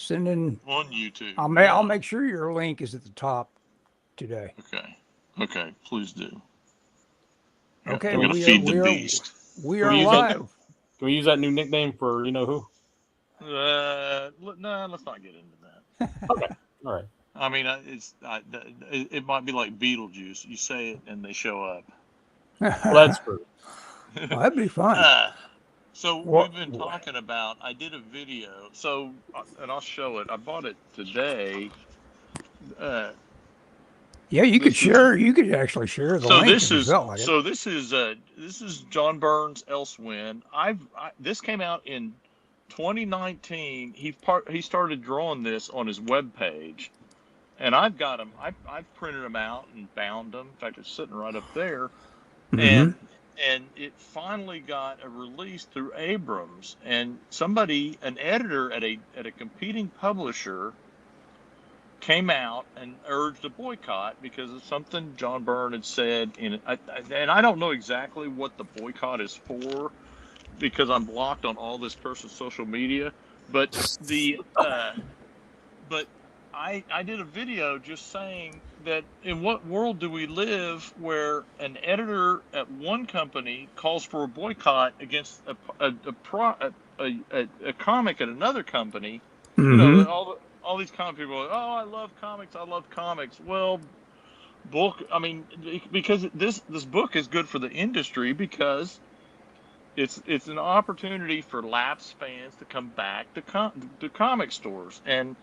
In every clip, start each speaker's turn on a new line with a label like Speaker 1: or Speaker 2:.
Speaker 1: sending.
Speaker 2: on YouTube.
Speaker 1: I'll make sure your link is at the top today.
Speaker 2: Okay, please do.
Speaker 1: Okay,
Speaker 2: We're gonna feed the beast.
Speaker 1: We are live.
Speaker 3: Can we use that new nickname for you know who?
Speaker 2: No, let's not get into that.
Speaker 3: Okay, all right.
Speaker 2: I mean, it might be like Beetlejuice. You say it and they show up.
Speaker 3: Well, that's true.
Speaker 1: Well, that'd be fun.
Speaker 2: So we've been talking about. I did a video. So, and I'll show it. I bought it today.
Speaker 1: Yeah, you could share. You could actually share the link if you felt like it.
Speaker 2: So this is John Byrne's Elsewhere. This came out in 2019. He started drawing this on his webpage, and I've got them. I've printed them out and bound them. In fact, it's sitting right up there, and it finally got a release through Abrams, and an editor at a competing publisher came out and urged a boycott because of something John Byrne had said and I don't know exactly what the boycott is for because I'm blocked on all this person's social media, but I did a video just saying that in what world do we live where an editor at one company calls for a boycott against a comic at another company. You know, all these comic people are like, oh, I love comics. Well, because this book is good for the industry because it's an opportunity for lapsed fans to come back to comic stores and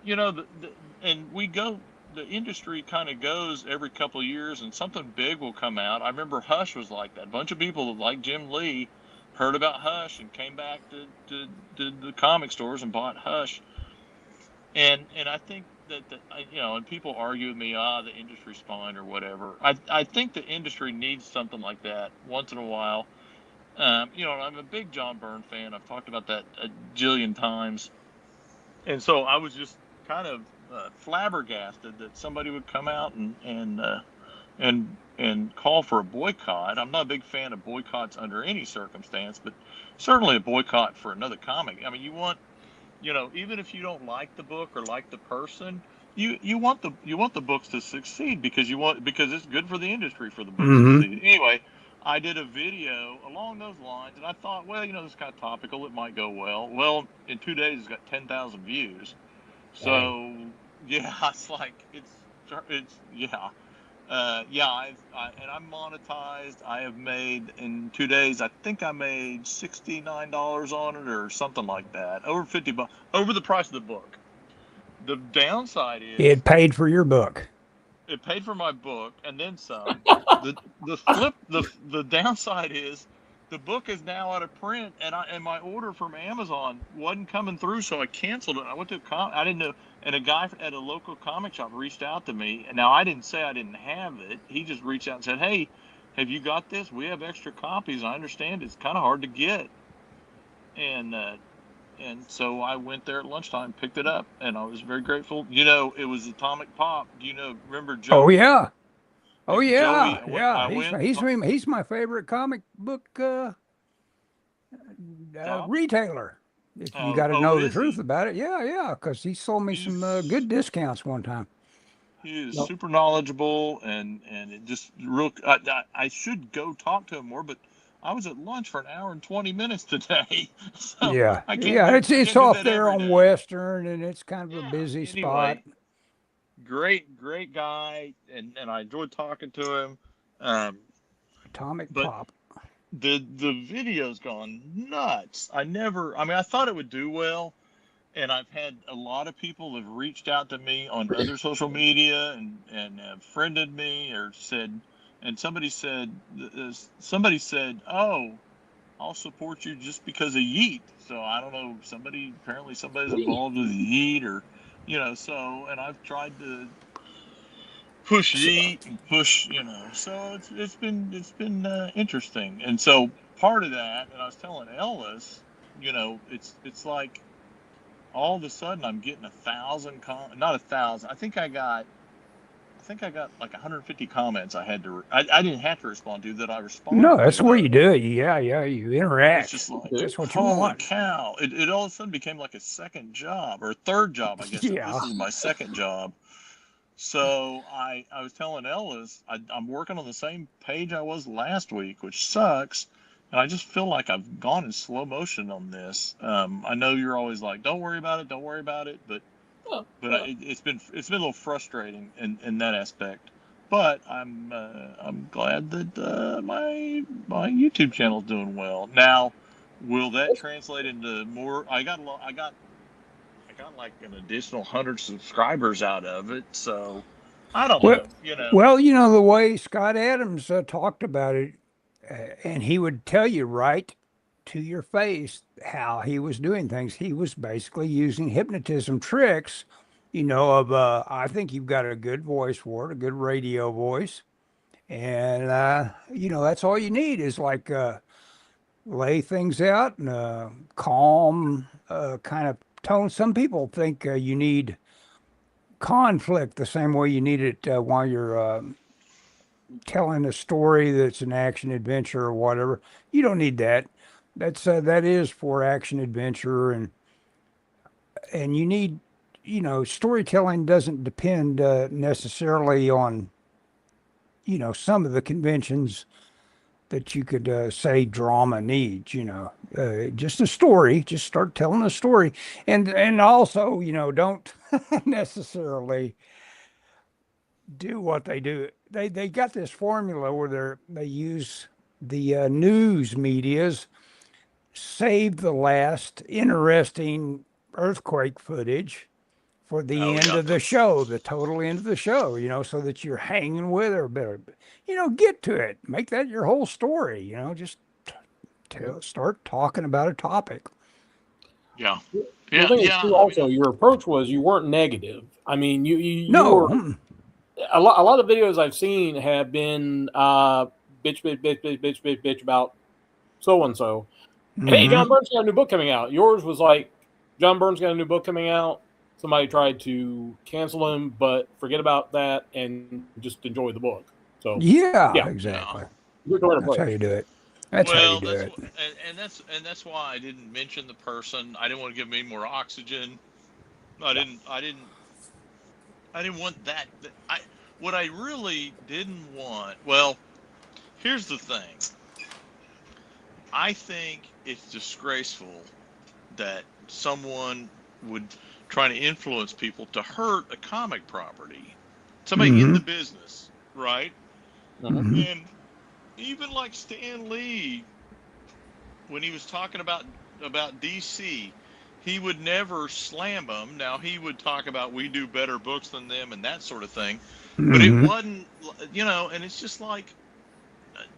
Speaker 2: you know the industry kind of goes every couple of years and something big will come out. I remember Hush was like that. A bunch of people like Jim Lee heard about Hush and came back to the comic stores and bought Hush. And I think that and people argue with me, the industry's fine or whatever. I think the industry needs something like that once in a while. I'm a big John Byrne fan. I've talked about that a jillion times. And so I was just kind of flabbergasted that somebody would come out and call for a boycott. I'm not a big fan of boycotts under any circumstance, but certainly a boycott for another comic. I mean, you want. Even if you don't like the book or like the person, you want the books to succeed because it's good for the industry for the books to succeed. Anyway, I did a video along those lines, and I thought, well, this is kind of topical. It might go well. Well, in 2 days, it's got 10,000 views. So yeah, it's like it's yeah. And I'm monetized. I have made in 2 days. I think I made $69 on it or something like that. Over $50, over the price of the book. The downside is
Speaker 1: it paid for your book.
Speaker 2: It paid for my book and then some. The downside is the book is now out of print, and my order from Amazon wasn't coming through, so I canceled it. I went to I didn't know, and a guy at a local comic shop reached out to me. And now I didn't say I didn't have it. He just reached out and said, "Hey, have you got this? We have extra copies. I understand it's kind of hard to get." And so I went there at lunchtime, picked it up, and I was very grateful. It was Atomic Pop. Remember Joey?
Speaker 1: Oh yeah. Oh
Speaker 2: yeah,
Speaker 1: Joey, he's my favorite comic book retailer. If you got to know the truth about it, yeah, because he sold me some good discounts one time.
Speaker 2: He is super knowledgeable, and it just real. I should go talk to him more, but I was at lunch for an hour and 20 minutes today. So
Speaker 1: it's off there on Western, and it's kind of a busy spot.
Speaker 2: Great guy, and I enjoyed talking to him.
Speaker 1: Atomic Pop.
Speaker 2: The video's gone nuts. I thought it would do well, and I've had a lot of people have reached out to me on other social media and have friended me or said, and somebody said, "Oh, I'll support you just because of Yeet." So I don't know. Apparently somebody's involved with Yeet or. So, and I've tried to push Yeet and push, so it's been interesting. And so part of that, and I was telling Ellis, it's like all of a sudden I'm getting 1,000, not 1,000. I think I got think I got like 150 comments I had to. I didn't have to respond to that. I responded.
Speaker 1: No, that's
Speaker 2: to,
Speaker 1: where you do it. Yeah, you interact.
Speaker 2: It's just like,
Speaker 1: that's what you
Speaker 2: holy
Speaker 1: want.
Speaker 2: cow! It all of a sudden became like a second job or third job, I guess.
Speaker 1: Yeah.
Speaker 2: This is my second job. So I was telling Ellis I'm working on the same page I was last week, which sucks. And I just feel like I've gone in slow motion on this. I know you're always like, don't worry about it, but it's been a little frustrating in that aspect. But I'm glad that my YouTube channel's doing well. Now, will that translate into more? I got like an additional 100 subscribers out of it, so I don't know.
Speaker 1: Well, the way Scott Adams talked about it, and he would tell you right to your face how he was doing things. He was basically using hypnotism tricks, I think you've got a good voice for it, a good radio voice. And, that's all you need is like lay things out in a calm kind of tone. Some people think you need conflict the same way you need it while you're telling a story that's an action adventure or whatever. You don't need that. That is for action adventure, and you need, storytelling doesn't depend necessarily on, some of the conventions that you could say drama needs. Just a story. Just start telling a story, and also, don't necessarily do what they do. They got this formula where they use the news medias, save the last interesting earthquake footage for the end of the show, the total end of the show, so that you're hanging with her better. Get to it. Make that your whole story, just start talking about a topic.
Speaker 2: Yeah.
Speaker 3: The thing is, too, also, your approach was you weren't negative. I mean, you were. A lot of videos I've seen have been bitch about so and so. Hey, John Burns got a new book coming out. Yours was like, John Burns got a new book coming out. Somebody tried to cancel him, but forget about that and just enjoy the book. So
Speaker 1: yeah. Exactly. That's how you do it. That's how you do it.
Speaker 2: And that's why I didn't mention the person. I didn't want to give him any more oxygen. I didn't want that. What I really didn't want. Well, here's the thing. I think it's disgraceful that someone would try to influence people to hurt a comic property. Somebody in the business, right? And even like Stan Lee, when he was talking about DC, he would never slam them. Now, he would talk about we do better books than them and that sort of thing. But it wasn't, and it's just like,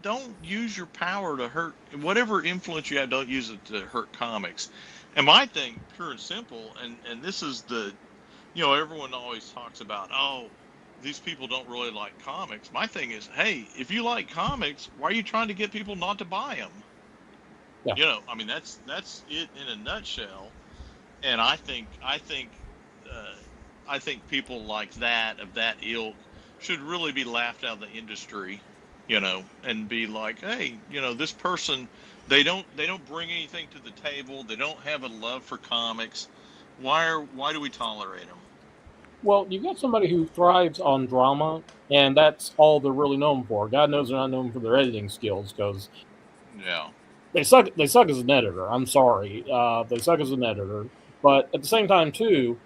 Speaker 2: don't use your power to hurt. Whatever influence you have, don't use it to hurt comics. And my thing, pure and simple, and this is the, everyone always talks about, these people don't really like comics. My thing is, hey, if you like comics, why are you trying to get people not to buy them? Yeah. That's it in a nutshell. And I think people like that, of that ilk, should really be laughed out of the industry, and be like, hey, this person, they don't bring anything to the table. They don't have a love for comics. Why do we tolerate them?
Speaker 3: Well, you've got somebody who thrives on drama, and that's all they're really known for. God knows they're not known for their editing skills, because they suck as an editor. I'm sorry, they suck as an editor. But at the same time, too,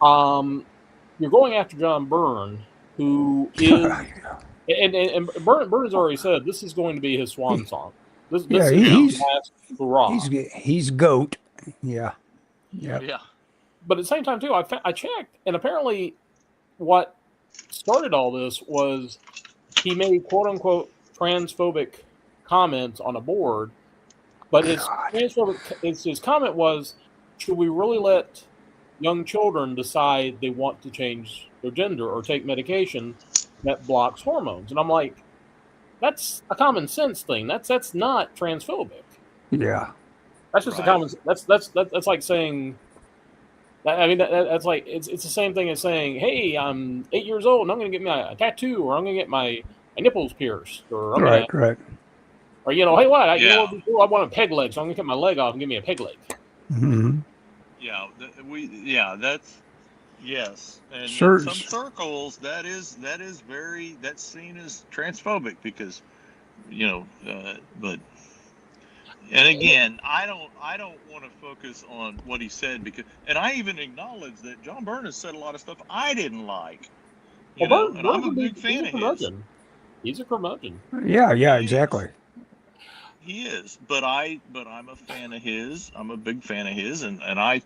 Speaker 3: you're going after John Byrne, who is, and Byrne has already said this is going to be his swan song. This is his last hurrah.
Speaker 1: He's GOAT. Yeah.
Speaker 3: But at the same time, too, I checked, and apparently what started all this was he made quote-unquote transphobic comments on a board, but his comment was, should we really let young children decide they want to change their gender or take medication that blocks hormones? And I'm like, that's a common sense thing. That's not transphobic.
Speaker 1: Yeah.
Speaker 3: That's just a common. That's like saying, I mean, that's like it's the same thing as saying, "Hey, I'm 8 years old and I'm going to get me a tattoo, or I'm going to get my nipples pierced, or I'm going to,
Speaker 1: Right, right.
Speaker 3: or hey, what? You know
Speaker 2: Yeah.
Speaker 3: what? Before I want a peg leg, so I'm going to cut my leg off and give me a peg leg."
Speaker 1: Hmm.
Speaker 2: Yeah, that's yes, and in
Speaker 1: Sure.
Speaker 2: some circles that's seen as transphobic because but and again I don't want to focus on what he said because and I even acknowledge that John Byrne has said a lot of stuff I didn't like,
Speaker 3: Well,
Speaker 2: and I'm
Speaker 3: Burns
Speaker 2: a
Speaker 3: would be,
Speaker 2: big
Speaker 3: he's
Speaker 2: fan
Speaker 3: a
Speaker 2: of his.
Speaker 3: curmudgeon. He's a curmudgeon.
Speaker 1: Yeah, yeah,
Speaker 2: He is.
Speaker 1: exactly.
Speaker 2: He is, but I'm a fan of his. I'm a big fan of his, and I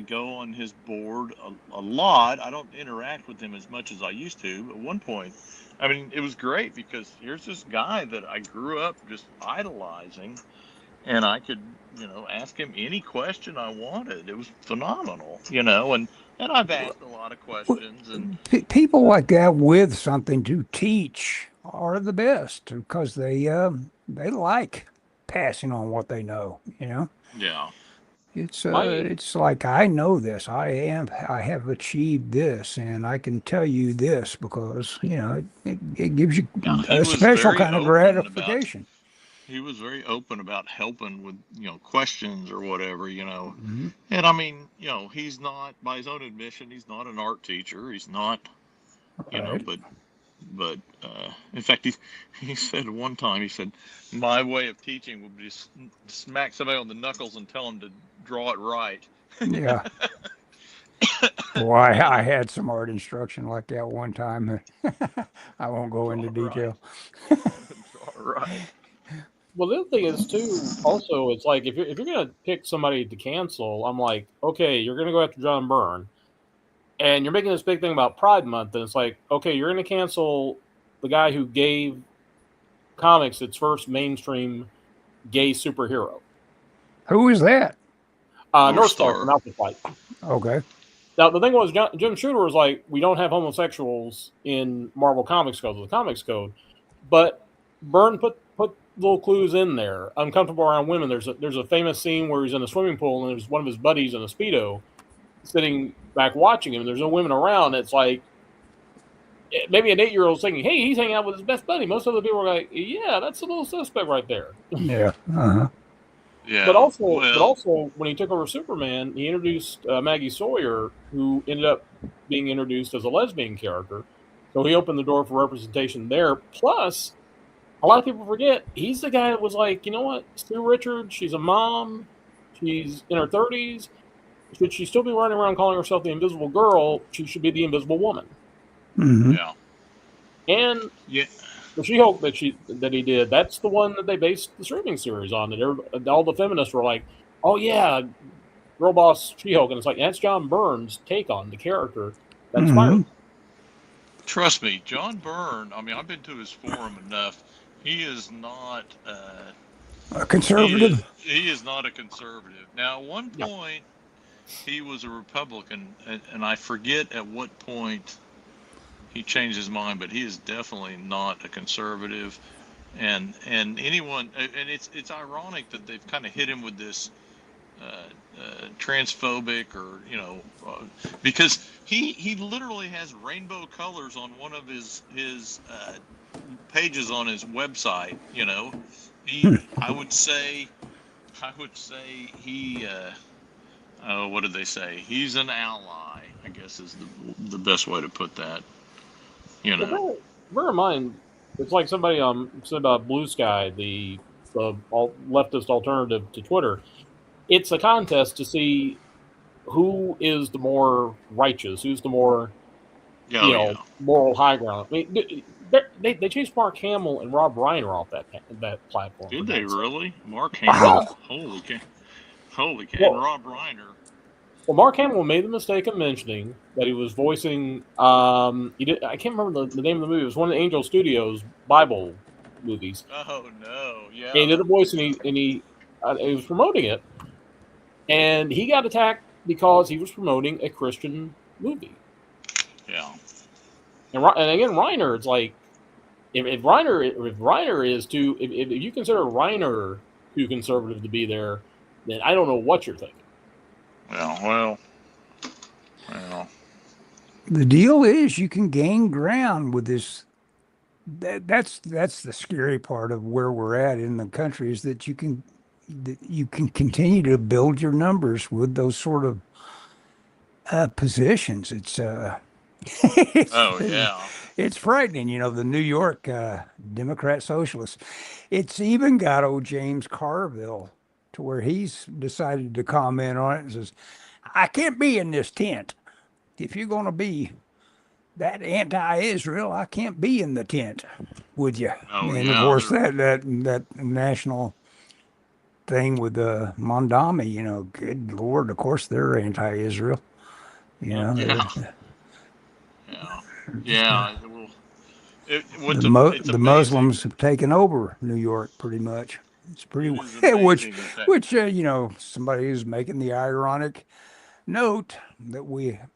Speaker 2: go on his board a lot. I don't interact with him as much as I used to. At one point, I mean, it was great because here's this guy that I grew up just idolizing, and I could, ask him any question I wanted. It was phenomenal, and I've asked a lot of
Speaker 1: W-
Speaker 2: questions, and
Speaker 1: People like that with something to teach are the best because they like passing on what they know, you know.
Speaker 2: yeah,
Speaker 3: My
Speaker 1: It's like I know this. I have achieved this and I can tell you this because, it gives you
Speaker 2: yeah, he
Speaker 1: a
Speaker 2: was
Speaker 1: special
Speaker 2: very
Speaker 1: kind of
Speaker 2: open about
Speaker 1: gratification.
Speaker 2: helping with questions or whatever.
Speaker 1: Hmm.
Speaker 2: And I mean, he's not, by his own admission, he's not an art teacher. He's not,
Speaker 1: Right.
Speaker 2: but in fact, he said one time, he said, my way of teaching would be to smack somebody on the knuckles and tell them to draw it right.
Speaker 1: Yeah. Boy, I had some art instruction like that one time. I won't go
Speaker 2: Draw
Speaker 1: into
Speaker 2: it right.
Speaker 1: detail.
Speaker 2: Draw it right.
Speaker 3: Well, the other thing is too. Also, it's like if you're gonna pick somebody to cancel, I'm like, okay, you're gonna go after John Byrne, and you're making this big thing about Pride Month, and it's like, okay, you're gonna cancel the guy who gave comics its first mainstream gay superhero,
Speaker 1: Who is that?
Speaker 2: North
Speaker 3: North Star from
Speaker 2: Star.
Speaker 3: Alpha Flight.
Speaker 1: Okay.
Speaker 3: Now the thing was, Jim Shooter was like, we don't have homosexuals in Marvel Comics Code, the Comics Code, but Byrne put little clues in there. Uncomfortable around women. There's a famous scene where he's in a swimming pool and there's one of his buddies in a speedo sitting back watching him. And there's no women around. It's like maybe an 8-year-old thinking, "Hey, he's hanging out with his best buddy." Most other people are like, "Yeah, that's a little suspect right there."
Speaker 1: Yeah. Uh-huh.
Speaker 3: But
Speaker 2: Yeah.
Speaker 3: also, but
Speaker 2: Well,
Speaker 3: also, when he took over Superman, he introduced Maggie Sawyer, who ended up being introduced as a lesbian character. So he opened the door for representation there. Plus, a lot of people forget he's the guy that was like, you know what, Sue Richards, she's a mom, she's in her 30s. Should she still be running around calling herself the Invisible Girl? She should be the Invisible Woman.
Speaker 1: Hmm.
Speaker 2: yeah.
Speaker 3: And
Speaker 2: Yeah.
Speaker 3: the She-Hulk that he did, that's the one that they based the streaming series on. And all the feminists were like, "Oh yeah, girl boss She-Hulk," and it's like that's John Byrne's take on the character that inspired
Speaker 1: Hmm.
Speaker 3: him.
Speaker 2: Trust me, John Byrne. I mean, I've been to his forum enough. He is not.
Speaker 1: A conservative.
Speaker 2: He is not a conservative. Now, at one
Speaker 3: No.
Speaker 2: point, he was a Republican, and I forget at what point he changed his mind, but he is definitely not a conservative. And anyone, and it's ironic that they've kind of hit him with this transphobic or because he literally has rainbow colors on one of his pages on his website.
Speaker 1: Hmm.
Speaker 2: I would say he what did they say? He's an ally, I guess is the best way to put that.
Speaker 3: Well, bear in mind, it's like somebody said about Blue Sky, the leftist alternative to Twitter. It's a contest to see who is the more righteous, who's the more
Speaker 2: Oh yeah.
Speaker 3: moral high ground. I mean, they chased Mark Hamill and Rob Reiner off that platform.
Speaker 2: Did they really? Mark
Speaker 1: Wow.
Speaker 2: Hamill? Holy cow! Holy cow! And
Speaker 3: Well,
Speaker 2: Rob Reiner.
Speaker 3: well, Mark Hamill made the mistake of mentioning that he was voicing. He did. I can't remember the name of the movie. It was one of the Angel Studios Bible movies.
Speaker 2: Oh no! Yeah.
Speaker 3: And he did a voice, and he was promoting it, and he got attacked because he was promoting a Christian movie.
Speaker 2: Yeah.
Speaker 3: And again, Reiner, it's like if Reiner is too, if you consider Reiner too conservative to be there, then I don't know what you're thinking.
Speaker 2: Yeah. Well.
Speaker 1: The deal is you can gain ground with this. That's the scary part of where we're at in the country is that you can continue to build your numbers with those sort of positions.
Speaker 2: Oh yeah.
Speaker 1: It's frightening. The New York Democrat Socialists. It's even got old James Carville to where he's decided to comment on it and says, "I can't be in this tent. If you're going to be that anti-Israel, I can't be in the tent with you."
Speaker 2: Oh
Speaker 1: And of
Speaker 2: yeah.
Speaker 1: course, that national thing with Mondami, good Lord, of course they're anti-Israel.
Speaker 2: Yeah. Yeah. Yeah. Well, it's
Speaker 1: The
Speaker 2: amazing.
Speaker 1: Muslims have taken over New York pretty much. It's pretty,
Speaker 2: It is amazing
Speaker 1: which somebody who's making the ironic note that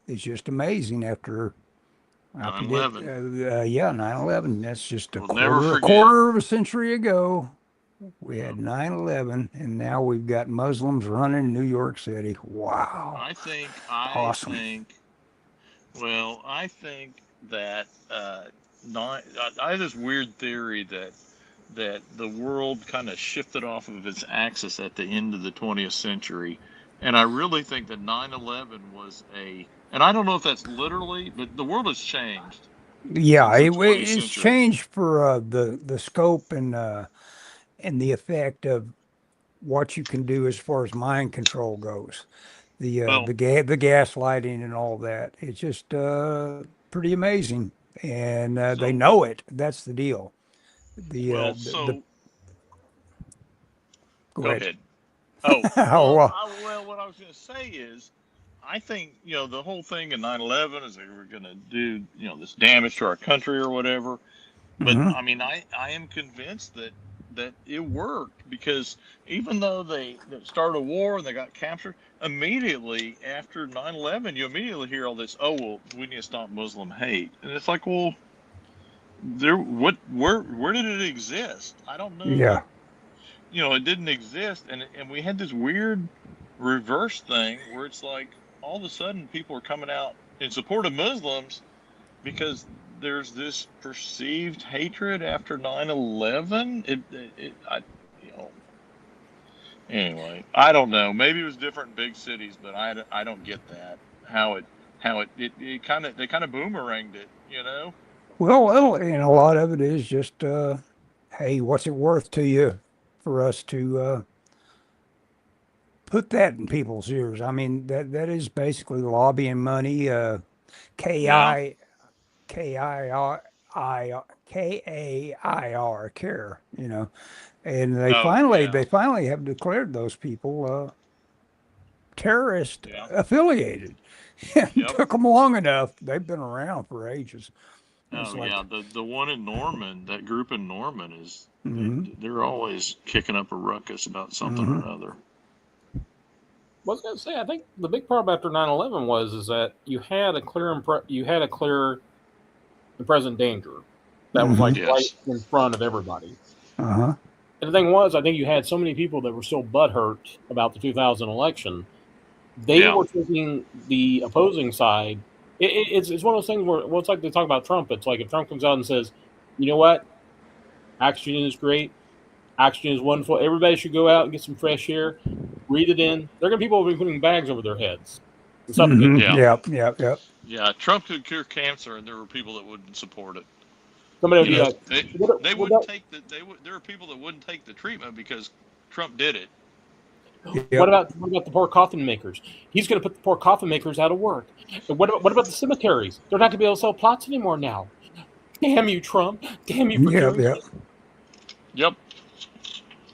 Speaker 1: it's just amazing after I forget,
Speaker 2: 9/11.
Speaker 1: 9/11. That's just
Speaker 2: We'll never
Speaker 1: a
Speaker 2: forget.
Speaker 1: quarter of a century ago. We had 9/11, and now we've got Muslims running New York City. Wow.
Speaker 2: I think that I have this weird theory that the world kind of shifted off of its axis at the end of the 20th century, and I really think that 9/11 was and I don't know if that's literally, but the world has changed.
Speaker 1: Yeah,
Speaker 2: since the 20th
Speaker 1: it's
Speaker 2: century.
Speaker 1: changed for the scope and the effect of what you can do as far as mind control goes. The
Speaker 2: Well,
Speaker 1: the gaslighting and all that. It's just pretty amazing, and they
Speaker 2: so
Speaker 1: know it. That's the deal. The
Speaker 2: well,
Speaker 1: the
Speaker 2: so
Speaker 1: go
Speaker 2: go
Speaker 1: ahead.
Speaker 2: ahead. Oh,
Speaker 1: Oh well.
Speaker 2: what I was going to say is, I think, the whole thing in 9/11 is they were going to do, this damage to our country or whatever. But
Speaker 1: Hmm.
Speaker 2: I mean, I am convinced that it worked, because even though they started a war and they got captured, immediately after 9/11, you immediately hear all this, oh, well, we need to stop Muslim hate. And it's like, well, where did it exist? I don't know
Speaker 1: Yeah.
Speaker 2: that, it didn't exist. And we had this weird reverse thing where it's like all of a sudden people are coming out in support of Muslims because there's this perceived hatred after 9/11. Anyway, I don't know. Maybe it was different in big cities, but I don't get that. How it kind of, they kind of boomeranged it.
Speaker 1: Well, and a lot of it is just, hey, what's it worth to you for us to put that in people's ears? I mean, that is basically lobbying money. K
Speaker 2: Yeah.
Speaker 1: I K I R KAIR care, and
Speaker 2: Oh yeah.
Speaker 1: they finally have declared those people terrorist
Speaker 2: Yeah.
Speaker 1: affiliated.
Speaker 2: Yep.
Speaker 1: Took them long enough. They've been around for ages. It's
Speaker 2: Oh
Speaker 1: like,
Speaker 2: yeah. The one in Norman, that group in Norman is
Speaker 1: hmm
Speaker 2: they're always kicking up a ruckus about something or
Speaker 1: hmm
Speaker 2: another.
Speaker 3: I was going to say, I think the big problem after 9/11 is that you had a clear and present danger that was like
Speaker 1: hmm
Speaker 3: right
Speaker 2: Yes.
Speaker 3: in front of everybody.
Speaker 1: uh-huh.
Speaker 3: And the thing was, I think you had so many people that were still butthurt about the 2000 election. They
Speaker 2: Yeah.
Speaker 3: were taking the opposing side. It's one of those things where, well, it's like they talk about Trump. It's like if Trump comes out and says, you know what, oxygen is great, oxygen is wonderful, everybody should go out and get some fresh air, breathe it in. There are going to be people who will be putting bags over their heads and suffocating.
Speaker 2: Yeah.
Speaker 1: Yep.
Speaker 2: Yeah. Trump could cure cancer, and there were people that wouldn't support it.
Speaker 3: Somebody would be
Speaker 1: Yep.
Speaker 3: like,
Speaker 2: They wouldn't take there are people that wouldn't take the treatment because Trump did it.
Speaker 3: what about the poor coffin makers? He's going to put the poor coffin makers out of work. And what about the cemeteries? They're not going to be able to sell plots anymore now. Damn you, Trump! Damn you for
Speaker 1: Yep.
Speaker 3: doing
Speaker 1: Yep.
Speaker 3: this.
Speaker 2: Yep.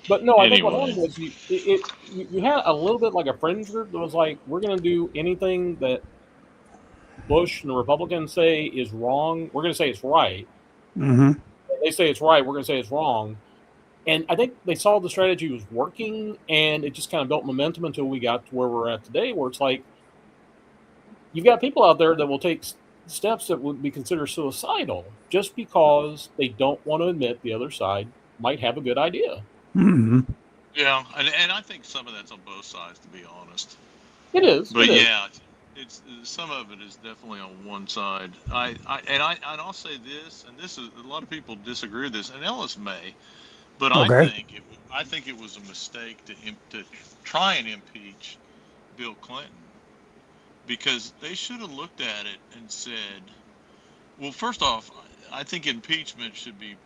Speaker 3: But no, I think what
Speaker 2: Anyway.
Speaker 3: happened was you had a little bit like a fringe group that was like, we're going to do anything that Bush and the Republicans say is wrong. We're going to say it's right.
Speaker 1: hmm
Speaker 3: They say it's right. We're going to say it's wrong. And I think they saw the strategy was working, and it just kind of built momentum until we got to where we're at today, where it's like you've got people out there that will take steps that would be considered suicidal just because they don't want to admit the other side might have a good idea.
Speaker 1: hmm
Speaker 2: Yeah, and I think some of that's on both sides, to be honest.
Speaker 3: It is.
Speaker 2: But
Speaker 3: It is.
Speaker 2: yeah, it's some of it is definitely on one side. And I'll say this, and this is a lot of people disagree with this, and Ellis may, but
Speaker 1: Okay.
Speaker 2: I think it was a mistake to try and impeach Bill Clinton, because they should have looked at it and said, well, first off, I think impeachment should be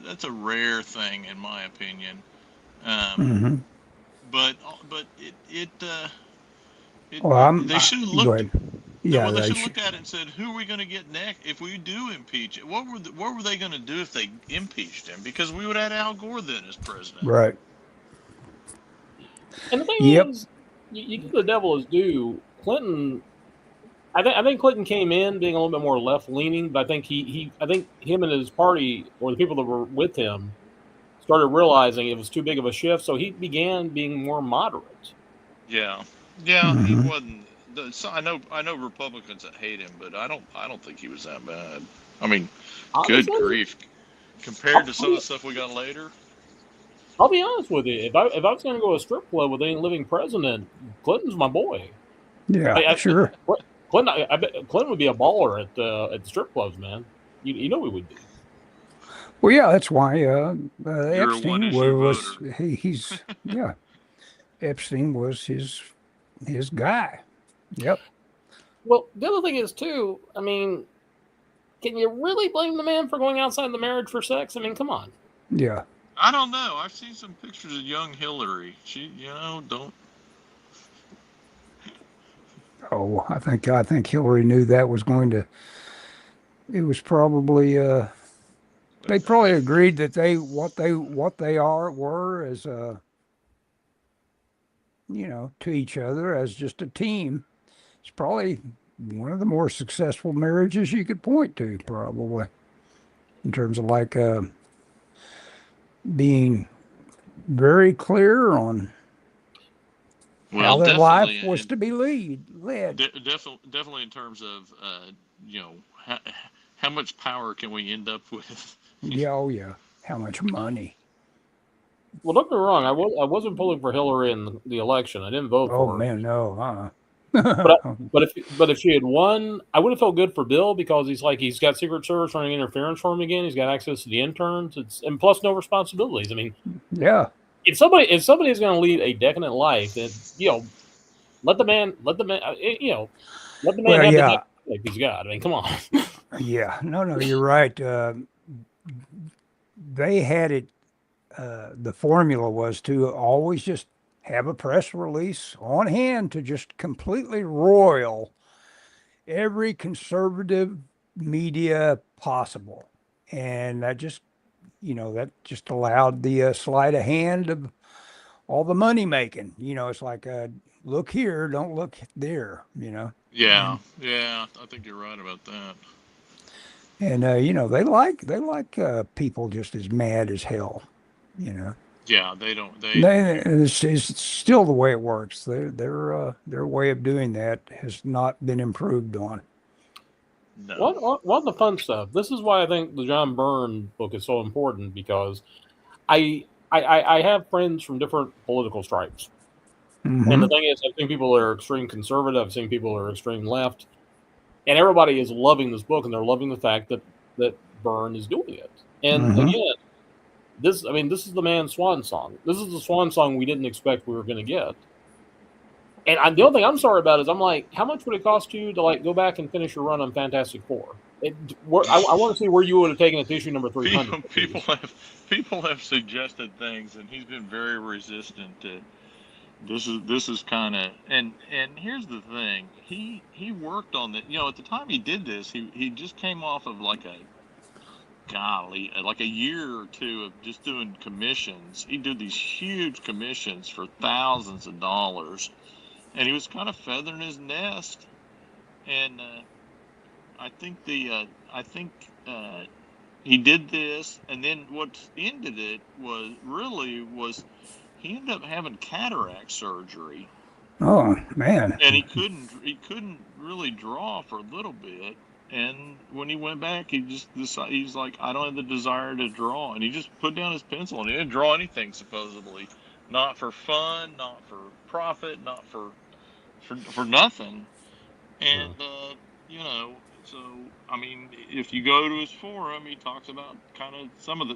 Speaker 2: that's a rare thing in my opinion. Um,
Speaker 1: Mm-hmm.
Speaker 2: but
Speaker 1: Well,
Speaker 2: they should have
Speaker 1: go
Speaker 2: looked.
Speaker 1: ahead. Yeah,
Speaker 2: They
Speaker 1: they
Speaker 2: should have
Speaker 1: should.
Speaker 2: looked at it and said, "Who are we going to get next if we do impeach it? What were they going to do if they impeached him? Because we would have had Al Gore then as president."
Speaker 1: Right.
Speaker 3: And the thing
Speaker 1: Yep.
Speaker 3: is, you give the devil his due. Clinton, I think Clinton came in being a little bit more left leaning, but I think I think him and his party, or the people that were with him, started realizing it was too big of a shift, so he began being more moderate.
Speaker 2: Yeah, he
Speaker 1: Mm-hmm.
Speaker 2: wasn't. So I know Republicans that hate him, but I don't think he was that bad. I mean, good
Speaker 3: Honestly,
Speaker 2: grief, compared to some of the stuff we got later.
Speaker 3: I'll be honest with you. If I was going to go to a strip club with any living president, Clinton's my boy.
Speaker 1: Yeah, sure.
Speaker 3: I bet Clinton would be a baller at the strip clubs, man. You know he would be.
Speaker 1: Well, yeah, that's why
Speaker 2: You're a
Speaker 1: Epstein
Speaker 2: one-issue
Speaker 1: was
Speaker 2: voter.
Speaker 1: he's yeah, Epstein was his guy. Yep.
Speaker 3: Well, the other thing is too. I mean, can you really blame the man for going outside the marriage for sex? I mean, come on.
Speaker 1: Yeah.
Speaker 2: I don't know. I've seen some pictures of young Hillary. She, don't.
Speaker 1: Oh, I think Hillary knew that was going to. It was probably they probably agreed that what they were as to each other as just a team. It's probably one of the more successful marriages you could point to, probably, in terms of like being very clear on how
Speaker 2: Well,
Speaker 1: their life
Speaker 2: definitely,
Speaker 1: was to be led.
Speaker 2: definitely in terms of, you know, how much power can we end up with?
Speaker 1: Yeah, oh yeah. How much money?
Speaker 3: Well, don't get me wrong. I wasn't pulling for Hillary in the election. I didn't vote
Speaker 1: Oh
Speaker 3: for her.
Speaker 1: man, no,
Speaker 3: But if she had won, I would have felt good for Bill because he's got Secret Service running interference for him again. He's got access to the interns. And plus no responsibilities. I mean,
Speaker 1: yeah,
Speaker 3: if somebody is going to lead a decadent life, then let the man let the man have the
Speaker 1: yeah,
Speaker 3: decadent life he's got. I mean, come on.
Speaker 1: yeah. No, you're right. They had it. The formula was to always just have a press release on hand to just completely roil every conservative media possible, and that just allowed the sleight of hand of all the money making. It's like look here, don't look there.
Speaker 2: Yeah,
Speaker 1: And
Speaker 2: I think you're right about that.
Speaker 1: they like people just as mad as hell. You know.
Speaker 2: Yeah, they don't.
Speaker 1: It's still the way it works. Their way of doing that has not been improved on.
Speaker 2: No.
Speaker 3: What the fun stuff? This is why I think the John Byrne book is so important because I have friends from different political stripes. And the
Speaker 1: Hmm.
Speaker 3: thing is, I've seen people that are extreme conservative, I've seen people that are extreme left, and everybody is loving this book, and they're loving the fact that Byrne is doing it. And
Speaker 1: Hmm.
Speaker 3: again, this is the man's swan song. This is the swan song we didn't expect we were going to get. And the only thing I'm sorry about is I'm like, how much would it cost you to go back and finish your run on Fantastic Four? I want to see where you would have taken it to issue number 300.
Speaker 2: People have suggested things, and he's been very resistant to. This is kind of and here's the thing. He worked on that. At the time he did this, he just came off of like a year or two of just doing commissions. He did these huge commissions for thousands of dollars, and he was kind of feathering his nest. And I think he did this, and then what ended it was he ended up having cataract surgery,
Speaker 1: Oh man.
Speaker 2: and he couldn't really draw for a little bit. And when he went back, he just decided, he's like, I don't have the desire to draw, and he just put down his pencil and he didn't draw anything supposedly, not for fun, not for profit, not for nothing. And so I mean, if you go to his forum, he talks about kind of some of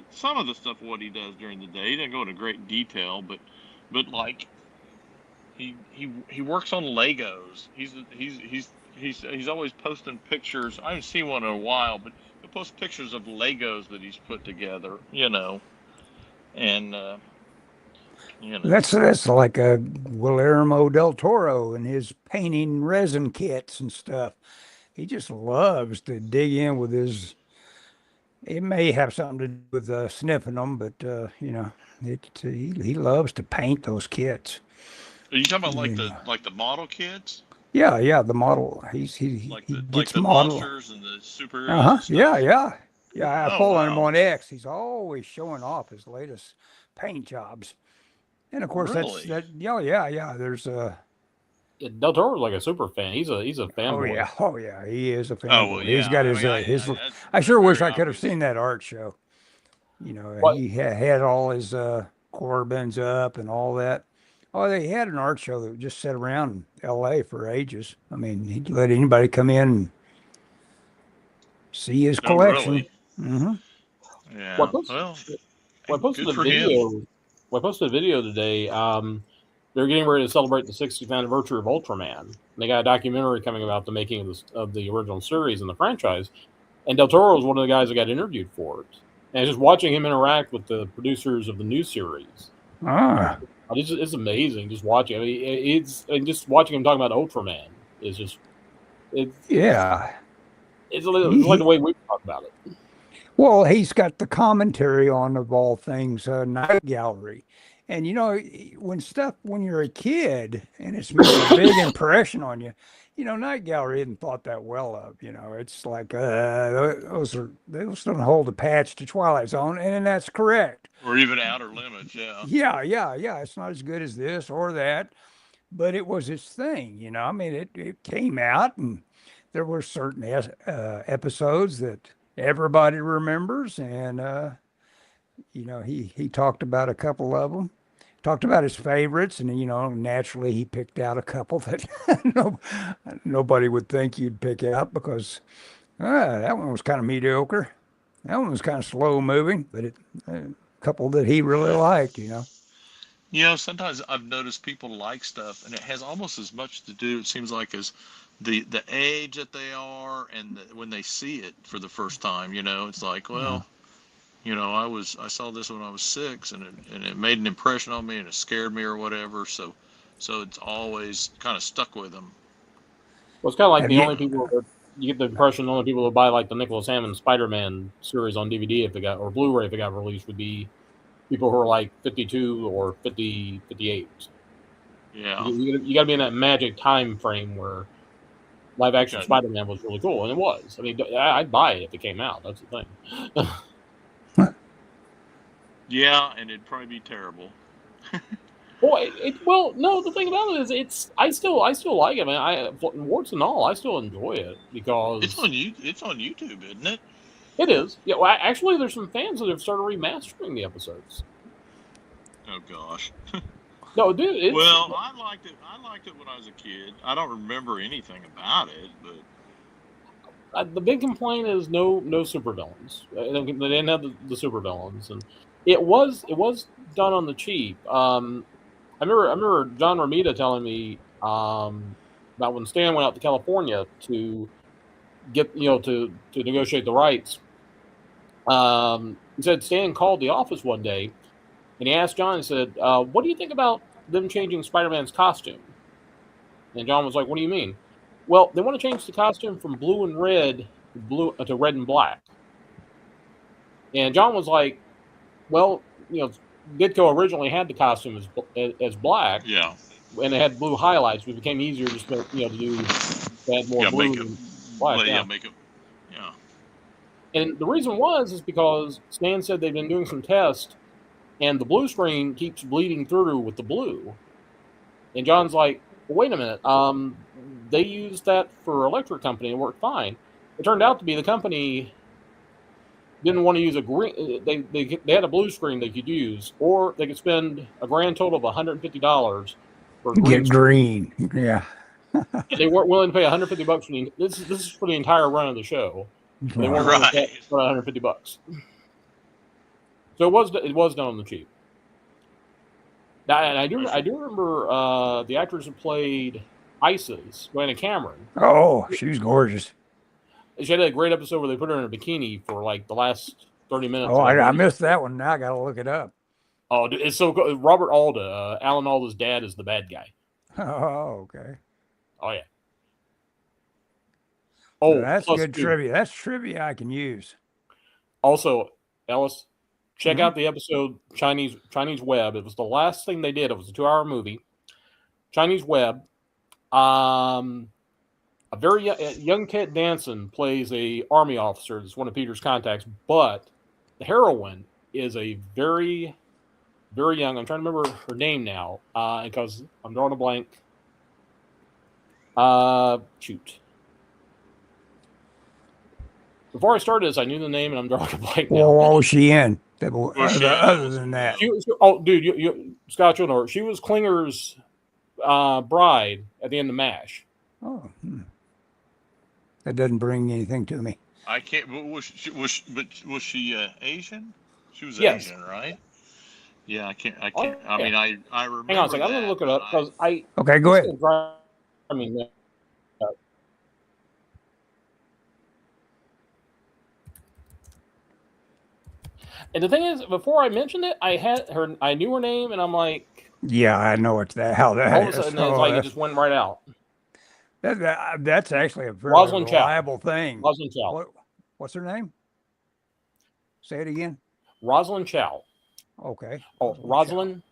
Speaker 2: the stuff what he does during the day. He didn't go into great detail, but like he works on Legos. He's always posting pictures. I haven't seen one in a while, but he'll post pictures of Legos that he's put together. And
Speaker 1: That's like a Guillermo del Toro and his painting resin kits and stuff. He just loves to dig in with his. It may have something to do with sniffing them, but he loves to paint those kits.
Speaker 2: Are you talking about
Speaker 1: Yeah.
Speaker 2: like the model kits?
Speaker 1: Yeah, the model. He
Speaker 2: Like
Speaker 1: gets
Speaker 2: the
Speaker 1: model.
Speaker 2: monsters and the superheroes and
Speaker 1: Yeah,
Speaker 2: stuff?
Speaker 1: yeah. I
Speaker 2: Oh
Speaker 1: follow him
Speaker 2: wow.
Speaker 1: on X. He's always showing off his latest paint jobs, and of course that's
Speaker 2: Really?
Speaker 1: that. Yeah. There's a.
Speaker 3: Del Toro's like a super fan. He's a fanboy.
Speaker 1: Oh yeah, he is a
Speaker 2: Oh well,
Speaker 1: fanboy. He's
Speaker 2: yeah.
Speaker 1: got
Speaker 2: I mean,
Speaker 1: his.
Speaker 2: that's
Speaker 1: I sure wish
Speaker 2: very
Speaker 1: I could have
Speaker 2: obvious.
Speaker 1: seen that art show.
Speaker 3: What
Speaker 1: He had all his Corbins up and all that. Oh, they had an art show that just sat around L.A. for ages. I mean, he'd let anybody come in and see his
Speaker 2: Oh
Speaker 1: collection.
Speaker 2: really?
Speaker 1: Hmm.
Speaker 2: Yeah.
Speaker 3: what post,
Speaker 2: Well,
Speaker 3: what
Speaker 2: hey,
Speaker 3: posted
Speaker 2: good
Speaker 3: a
Speaker 2: for him.
Speaker 3: video? What posted a video today? They're getting ready to celebrate the 60th anniversary of Ultraman. They got a documentary coming about the making of the original series and the franchise. And Del Toro was one of the guys that got interviewed for it. And just watching him interact with the producers of the new series,
Speaker 1: Ah,
Speaker 3: it's amazing. Just watching. I mean, just watching him talk about Ultraman is just it's
Speaker 1: yeah.
Speaker 3: it's
Speaker 1: He,
Speaker 3: like the
Speaker 1: he
Speaker 3: way we talk about it.
Speaker 1: Well, he's got the commentary on, of all things, Night Gallery. And when you're a kid and it's made a big impression on you, Night Gallery isn't thought that well of. It's like those don't hold a patch to Twilight Zone, and that's correct.
Speaker 2: Or even Outer Limits. Yeah.
Speaker 1: Yeah. It's not as good as this or that, but it was its thing. I mean, it came out, and there were certain episodes that everybody remembers, and he talked about a couple of them. Talked about his favorites, and naturally he picked out a couple that no, nobody would think you'd pick out because that one was kind of mediocre. That one was kind of slow moving, but a couple that he really liked.
Speaker 2: Sometimes I've noticed people like stuff, and it has almost as much to do, it seems like, as the age that they are and when they see it for the first time. It's like,
Speaker 1: Uh,
Speaker 2: well, I saw this when I was 6, and it made an impression on me, and it scared me or whatever. So it's always kind of stuck with them.
Speaker 3: Well, it's kind of like
Speaker 1: have
Speaker 3: the
Speaker 1: you?
Speaker 3: only people that you get the impression the only people that buy like the Nicholas Hammond Spider-Man series on DVD if it got or Blu-ray if it got released would be people who are like 52 or 50, 58.
Speaker 2: Yeah.
Speaker 3: You got to be in that magic time frame where live action
Speaker 2: Got-
Speaker 3: Spider-Man was really cool, and it was. I mean, I'd buy it if it came out. That's the thing.
Speaker 2: Yeah, and it'd probably be terrible.
Speaker 3: Boy, well, no. The thing about it is, I still like it. I mean, warts and all, I still enjoy it because
Speaker 2: It's on YouTube, isn't it?
Speaker 3: it is. Yeah, well, actually, there's some fans that have started remastering the episodes.
Speaker 2: Oh gosh.
Speaker 3: No, dude.
Speaker 2: Well, I liked it. I liked it when I was a kid. I don't remember anything about it, but
Speaker 3: The big complaint is no supervillains. They didn't have the supervillains, and it was done on the cheap. I remember John Romita telling me about when Stan went out to California to get to negotiate the rights. He said Stan called the office one day and he asked John. He said, "What do you think about them changing Spider-Man's costume?" And John was like, "What do you mean?" "Well, they want to change the costume from blue and red to red and black." And John was like, "Well, Ditko originally had the costume as black,
Speaker 2: yeah,
Speaker 3: and it had blue highlights. It became easier just to add more
Speaker 2: yeah,
Speaker 3: blue
Speaker 2: make it,
Speaker 3: and black."
Speaker 2: yeah, make it, yeah.
Speaker 3: And the reason is because Stan said they've been doing some tests, and the blue screen keeps bleeding through with the blue. And John's like, "Well, wait a minute. They used that for electric company and it worked fine. It turned out to be the company didn't want to use a green. They had a blue screen they could use, or they could spend a grand total of $150 for a green
Speaker 1: Get
Speaker 3: screen."
Speaker 1: green. Yeah.
Speaker 3: They weren't willing to pay $150 for this is for the entire run of the show. They weren't willing to pay for $150. So it was done on the cheap. Now, and I do remember the actress who played Isis, Joanna Cameron.
Speaker 1: Oh, she was gorgeous.
Speaker 3: She had a great episode where they put her in a bikini for like the last 30 minutes.
Speaker 1: Oh, I missed that one. Now I got to look it up.
Speaker 3: Oh, it's so good. Robert Alda, Alan Alda's dad, is the bad guy.
Speaker 1: Oh, okay.
Speaker 3: Oh, yeah. Oh,
Speaker 1: so that's good trivia. That's trivia I can use.
Speaker 3: Also, Ellis, check out the episode Chinese Web. It was the last thing they did. It was a 2-hour movie. Chinese Web. A very young Kat Danson plays a army officer. That's one of Peter's contacts. But the heroine is a very, very young. I'm trying to remember her name now because I'm drawing a blank. Shoot. Before I started this, I knew the name, and I'm drawing a blank now.
Speaker 1: Well, what was she in? Other than that,
Speaker 3: Scott, you'll know her. She was Klinger's bride at the end of MASH.
Speaker 1: Oh, that doesn't bring anything to me.
Speaker 2: I can't. Was she Asian? She was
Speaker 3: Yes.
Speaker 2: Asian, right? Yeah, I can't.
Speaker 3: Oh,
Speaker 2: I mean, I remember.
Speaker 3: Hang on a second. I'm going to look it up because
Speaker 1: Okay, go ahead.
Speaker 3: I mean. And the thing is, before I mentioned it, I knew her name, and I'm like,
Speaker 1: yeah, I know it's that. How that
Speaker 3: all of a sudden, it's like it just went right out.
Speaker 1: That's actually a very
Speaker 3: Rosalind
Speaker 1: reliable thing.
Speaker 3: Rosalind Chow.
Speaker 1: What's her name? Say it again.
Speaker 3: Rosalind Chow.
Speaker 1: Okay.
Speaker 3: Oh, Rosalind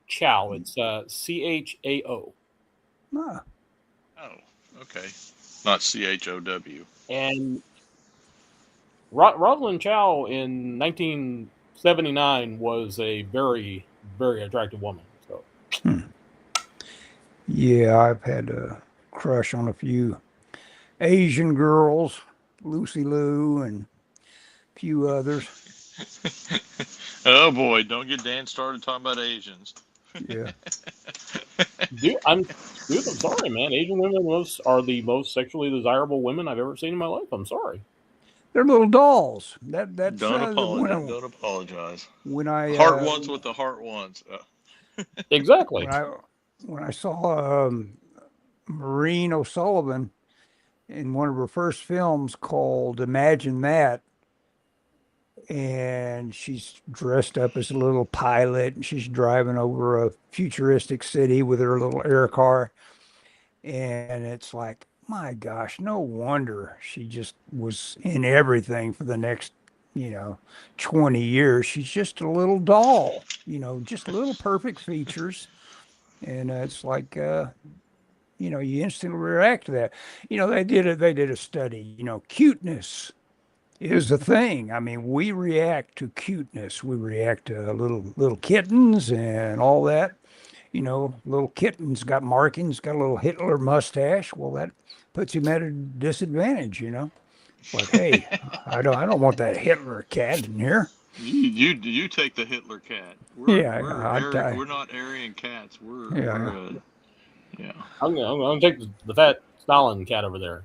Speaker 3: Chow. It's CHAO.
Speaker 1: Ah.
Speaker 2: Oh, okay. Not CHOW.
Speaker 3: And Rosalind Chow in 1979 was a very, very attractive woman. So.
Speaker 1: Yeah, I've had a crush on a few Asian girls, Lucy Liu and a few others.
Speaker 2: Oh boy, don't get Dan started talking about Asians.
Speaker 1: Yeah.
Speaker 3: Dude, I'm sorry, man. Asian women are the most sexually desirable women I've ever seen in my life. I'm sorry.
Speaker 1: They're little dolls. That's
Speaker 2: Don't apologize.
Speaker 1: When I
Speaker 2: heart wants what the heart wants.
Speaker 3: Exactly.
Speaker 1: When I saw Maureen O'Sullivan in one of her first films called Imagine That, and she's dressed up as a little pilot, and she's driving over a futuristic city with her little air car, and it's like, my gosh, no wonder she just was in everything for the next 20 years. She's just a little doll, just little perfect features. And it's like, you instantly react to that. They did a study, cuteness is a thing. I mean, we react to cuteness. We react to little kittens and all that. Little kitten's got markings, got a little Hitler mustache. Well, that puts him at a disadvantage, It's like, hey, I don't want that Hitler cat in here.
Speaker 2: You take the Hitler cat. We're not Aryan cats. Yeah.
Speaker 3: I'm gonna take the fat Stalin cat over there.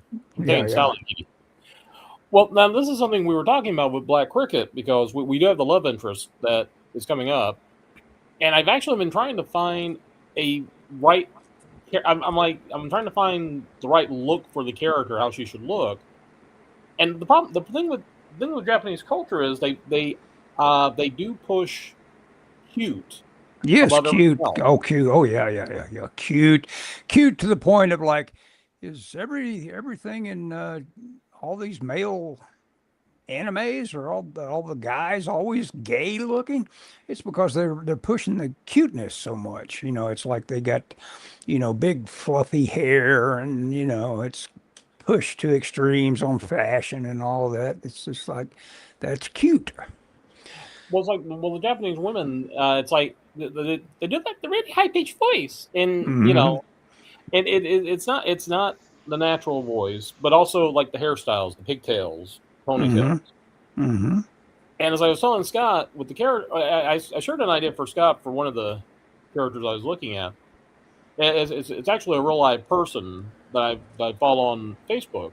Speaker 3: Stalin kitty. Well, now this is something we were talking about with Black Cricket because we do have the love interest that is coming up, and I've actually been trying to find a right. I'm trying to find the right look for the character, how she should look, and the thing with Japanese culture is they do push cute.
Speaker 1: Yes, cute. Oh, cute. Oh, yeah. Cute to the point of like, is everything in all these male animes or all the guys always gay looking? It's because they're pushing the cuteness so much. It's like they got, big fluffy hair, and it's pushed to extremes on fashion and all that. It's just like, that's cute.
Speaker 3: Well, it's like the Japanese women. It's like they do like the really high pitched voice, and and it's not the natural voice, but also like the hairstyles, the pigtails, ponytails.
Speaker 1: Mm-hmm.
Speaker 3: And as I was telling Scott with the character, I shared an idea for Scott for one of the characters I was looking at. It's actually a real live person that I follow on Facebook.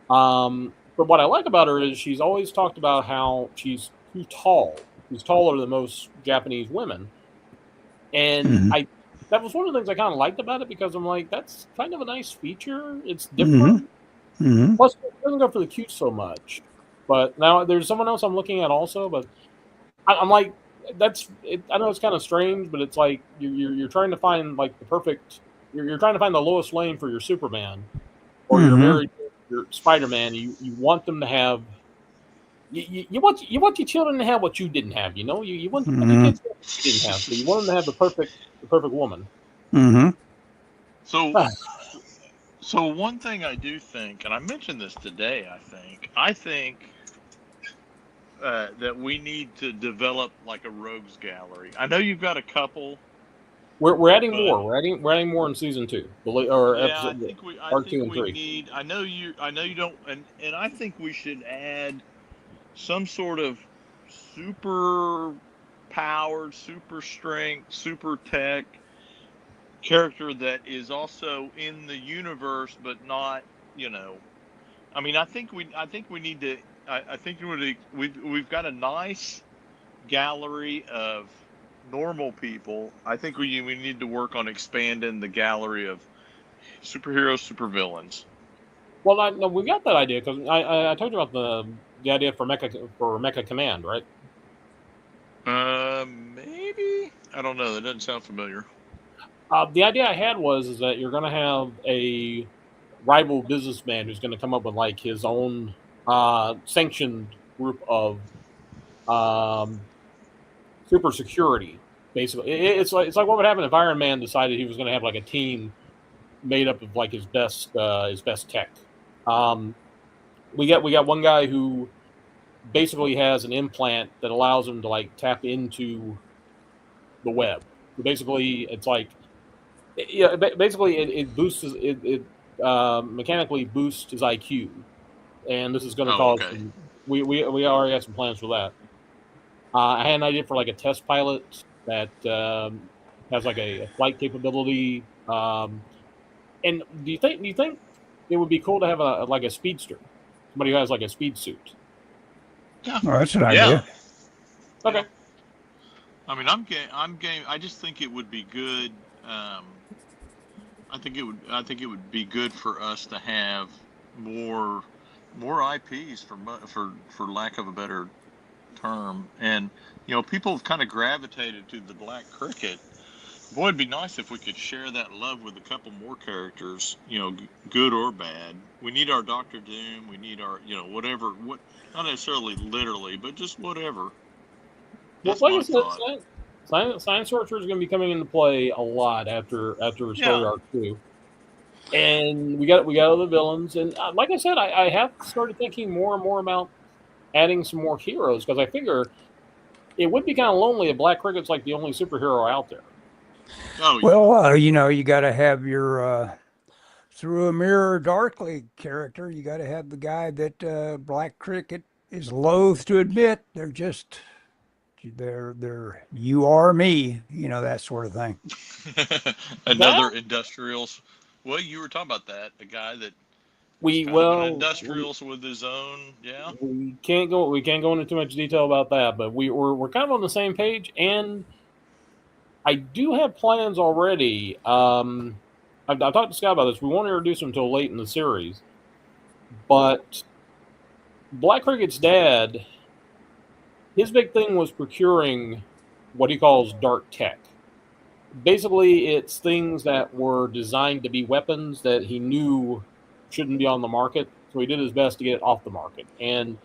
Speaker 3: But what I like about her is she's always talked about how she's too tall. She's taller than most Japanese women, and
Speaker 1: Mhm.
Speaker 3: that was one of the things I kind of liked about it because I'm like, that's kind of a nice feature. It's
Speaker 1: Mhm.
Speaker 3: different.
Speaker 1: Mhm.
Speaker 3: Plus, it doesn't go for the cute so much. But now there's someone else I'm looking at also, but I'm like, that's it. I know it's kind of strange, but it's like you're trying to find like the perfect. You're trying to find the lowest lane for your Superman or
Speaker 1: Mhm.
Speaker 3: your Spider-Man. You want them to have. You want your children to have what you didn't have. You want your
Speaker 1: Mhm.
Speaker 3: kids to have what you didn't have. So you want them to have the perfect woman.
Speaker 1: Mhm.
Speaker 2: So, so one thing I do think, and I mentioned this today, I think that we need to develop like a rogues gallery. I know you've got a couple,
Speaker 3: We're adding
Speaker 2: but
Speaker 3: more. We're adding more in season 2, or
Speaker 2: yeah,
Speaker 3: episode
Speaker 2: I
Speaker 3: arc
Speaker 2: think
Speaker 3: 2 and
Speaker 2: we
Speaker 3: 3.
Speaker 2: need. I know you don't, and I think we should add some sort of super powered, super strength, super tech character that is also in the universe, but not, you know. I mean, I think we need to. I think we've got a nice gallery of normal people. I think we need to work on expanding the gallery of superheroes, supervillains.
Speaker 3: Well, no, we got that idea because I told you about the idea for Mecha Command, right?
Speaker 2: Maybe I don't know. That doesn't sound familiar.
Speaker 3: The idea I had was is that you're going to have a rival businessman who's going to come up with like his own sanctioned group of um, super security. Basically, it's like what would happen if Iron Man decided he was going to have like a team made up of like his best tech. Um, we got one guy who basically has an implant that allows him to like tap into the web. So basically, it's like yeah, basically it boosts mechanically boosts his IQ, and this is going to
Speaker 2: Oh,
Speaker 3: cause
Speaker 2: okay.
Speaker 3: some. We already have some plans for that. I had an idea for like a test pilot that has like a flight capability. And do you think it would be cool to have a like a speedster, somebody who has like a speed suit?
Speaker 2: Yeah,
Speaker 1: Well, that's an
Speaker 2: yeah,
Speaker 1: idea.
Speaker 2: yeah.
Speaker 3: Okay.
Speaker 2: I mean, I'm game. I'm game. I just think it would be good. I think it would be good for us to have more IPs for lack of a better term. And people have kind of gravitated to the Black Cricket. Boy, it'd be nice if we could share that love with a couple more characters. Good or bad. We need our Doctor Doom. We need our whatever. What not necessarily literally, but just whatever.
Speaker 3: Well,
Speaker 2: That's
Speaker 3: like I
Speaker 2: my
Speaker 3: said,
Speaker 2: thought.
Speaker 3: Science Sorcerer is going to be coming into play a lot after Story
Speaker 2: Yeah.
Speaker 3: Arc 2. And we got other villains, and like I said, I have started thinking more and more about adding some more heroes because I figure it would be kind of lonely if Black Cricket's like the only superhero out there.
Speaker 2: Oh yeah.
Speaker 1: Well, you got to have your through a mirror darkly character. You got to have the guy that Black Cricket is loath to admit. They're you are me. That sort of thing.
Speaker 2: Another
Speaker 3: That
Speaker 2: industrials. Well, you were talking about that. A guy that is
Speaker 3: we
Speaker 2: kind of an
Speaker 3: well
Speaker 2: industrials with his own. Yeah.
Speaker 3: we can't go into too much detail about that, but we're kind of on the same page, and I do have plans already. I've talked to Scott about this. We won't introduce him until late in the series, but Black Cricket's dad, his big thing was procuring what he calls dark tech. Basically, it's things that were designed to be weapons that he knew shouldn't be on the market. So he did his best to get it off the market. And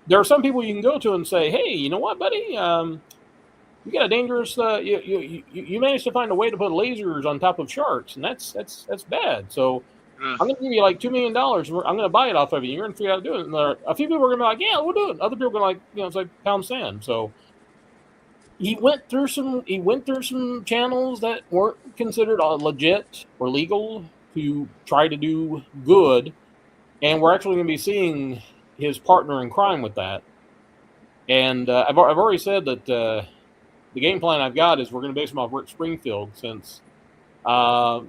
Speaker 3: there are some people you can go to and say, "Hey, you know what, buddy? You got a dangerous. You managed to find a way to put lasers on top of sharks, and that's bad. So
Speaker 2: Ugh.
Speaker 3: I'm going to give you like $2 million. I'm going to buy it off of you. You're going to figure out how to do it." And a few people are going to be like, "Yeah, we'll do it." Other people are like, it's like pound sand. So he went through some channels that weren't considered legit or legal to try to do good, and we're actually going to be seeing his partner in crime with that. And I've already said that the game plan I've got is we're going to base him off Rick Springfield, since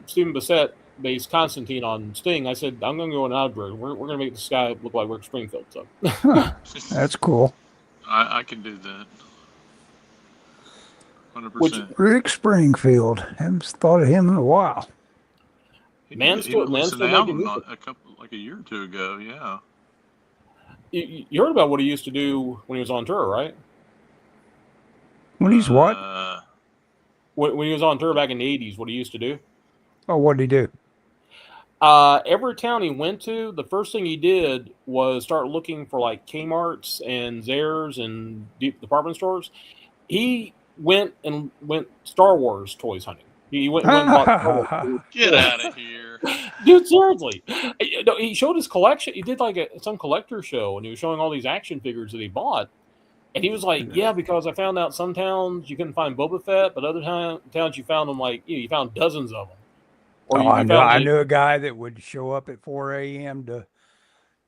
Speaker 3: Stephen Bissett based Constantine on Sting. I said, I'm going to go in Outbreak. We're going to make this guy look like Rick Springfield. So
Speaker 1: That's cool.
Speaker 2: I can do that. 100%.
Speaker 1: Rick Springfield. Haven't thought of him in a while.
Speaker 2: He
Speaker 3: man's
Speaker 2: released
Speaker 3: still
Speaker 2: an album
Speaker 3: making music.
Speaker 2: like a year or two ago. Yeah.
Speaker 3: You heard about what he used to do when he was on tour, right?
Speaker 1: When he's what?
Speaker 3: When he was on tour back in the 80s, what he used to do?
Speaker 1: Oh, what did he do?
Speaker 3: Every town he went to, the first thing he did was start looking for like Kmart's and Zayre's and department stores. He went Star Wars toys hunting. He went and bought Star Wars.
Speaker 2: Get out of here.
Speaker 3: Dude, seriously. He showed his collection. He did like some collector show, and he was showing all these action figures that he bought. And he was like, yeah, because I found out some towns you couldn't find Boba Fett, but other towns you found them like, you found dozens of them. Or
Speaker 1: I knew a guy that would show up at 4 a.m. to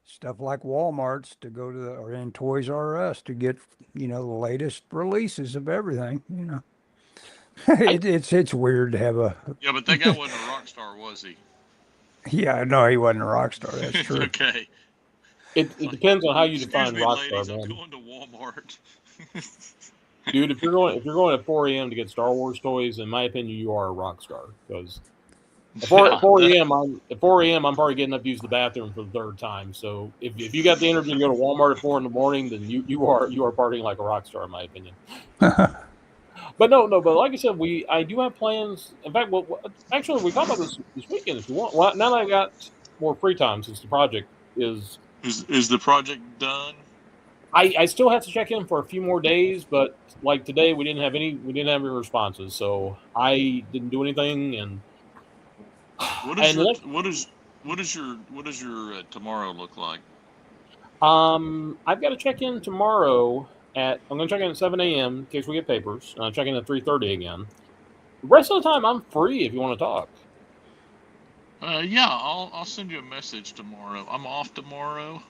Speaker 1: stuff like Walmart's to go to or in Toys R Us to get, the latest releases of everything, It's weird to have a...
Speaker 2: Yeah, but that guy wasn't a rock star, was he?
Speaker 1: Yeah, no, he wasn't a rock star. That's true.
Speaker 2: Okay.
Speaker 3: It depends on how you define
Speaker 2: me,
Speaker 3: rock
Speaker 2: ladies,
Speaker 3: star, man.
Speaker 2: I'm going to Walmart.
Speaker 3: Dude, if you're going at 4 a.m. to get Star Wars toys, in my opinion, you are a rock star. Because at 4 a.m., I'm probably getting up to use the bathroom for the third time. So if you got the energy to go to Walmart at 4 in the morning, then you are partying like a rock star, in my opinion. But but like I said, I do have plans. In fact, actually, we talked about this weekend if you want. Well, now that I got more free time since the project is
Speaker 2: the project done?
Speaker 3: I still have to check in for a few more days, but like today we didn't have any responses, so I didn't do anything. And
Speaker 2: what does your tomorrow look like?
Speaker 3: I've got to check in tomorrow. I'm going to check in at 7 a.m. in case we get papers. And I'll check in at 3:30 again. The rest of the time, I'm free if you want to talk.
Speaker 2: Yeah, I'll send you a message tomorrow. I'm off tomorrow.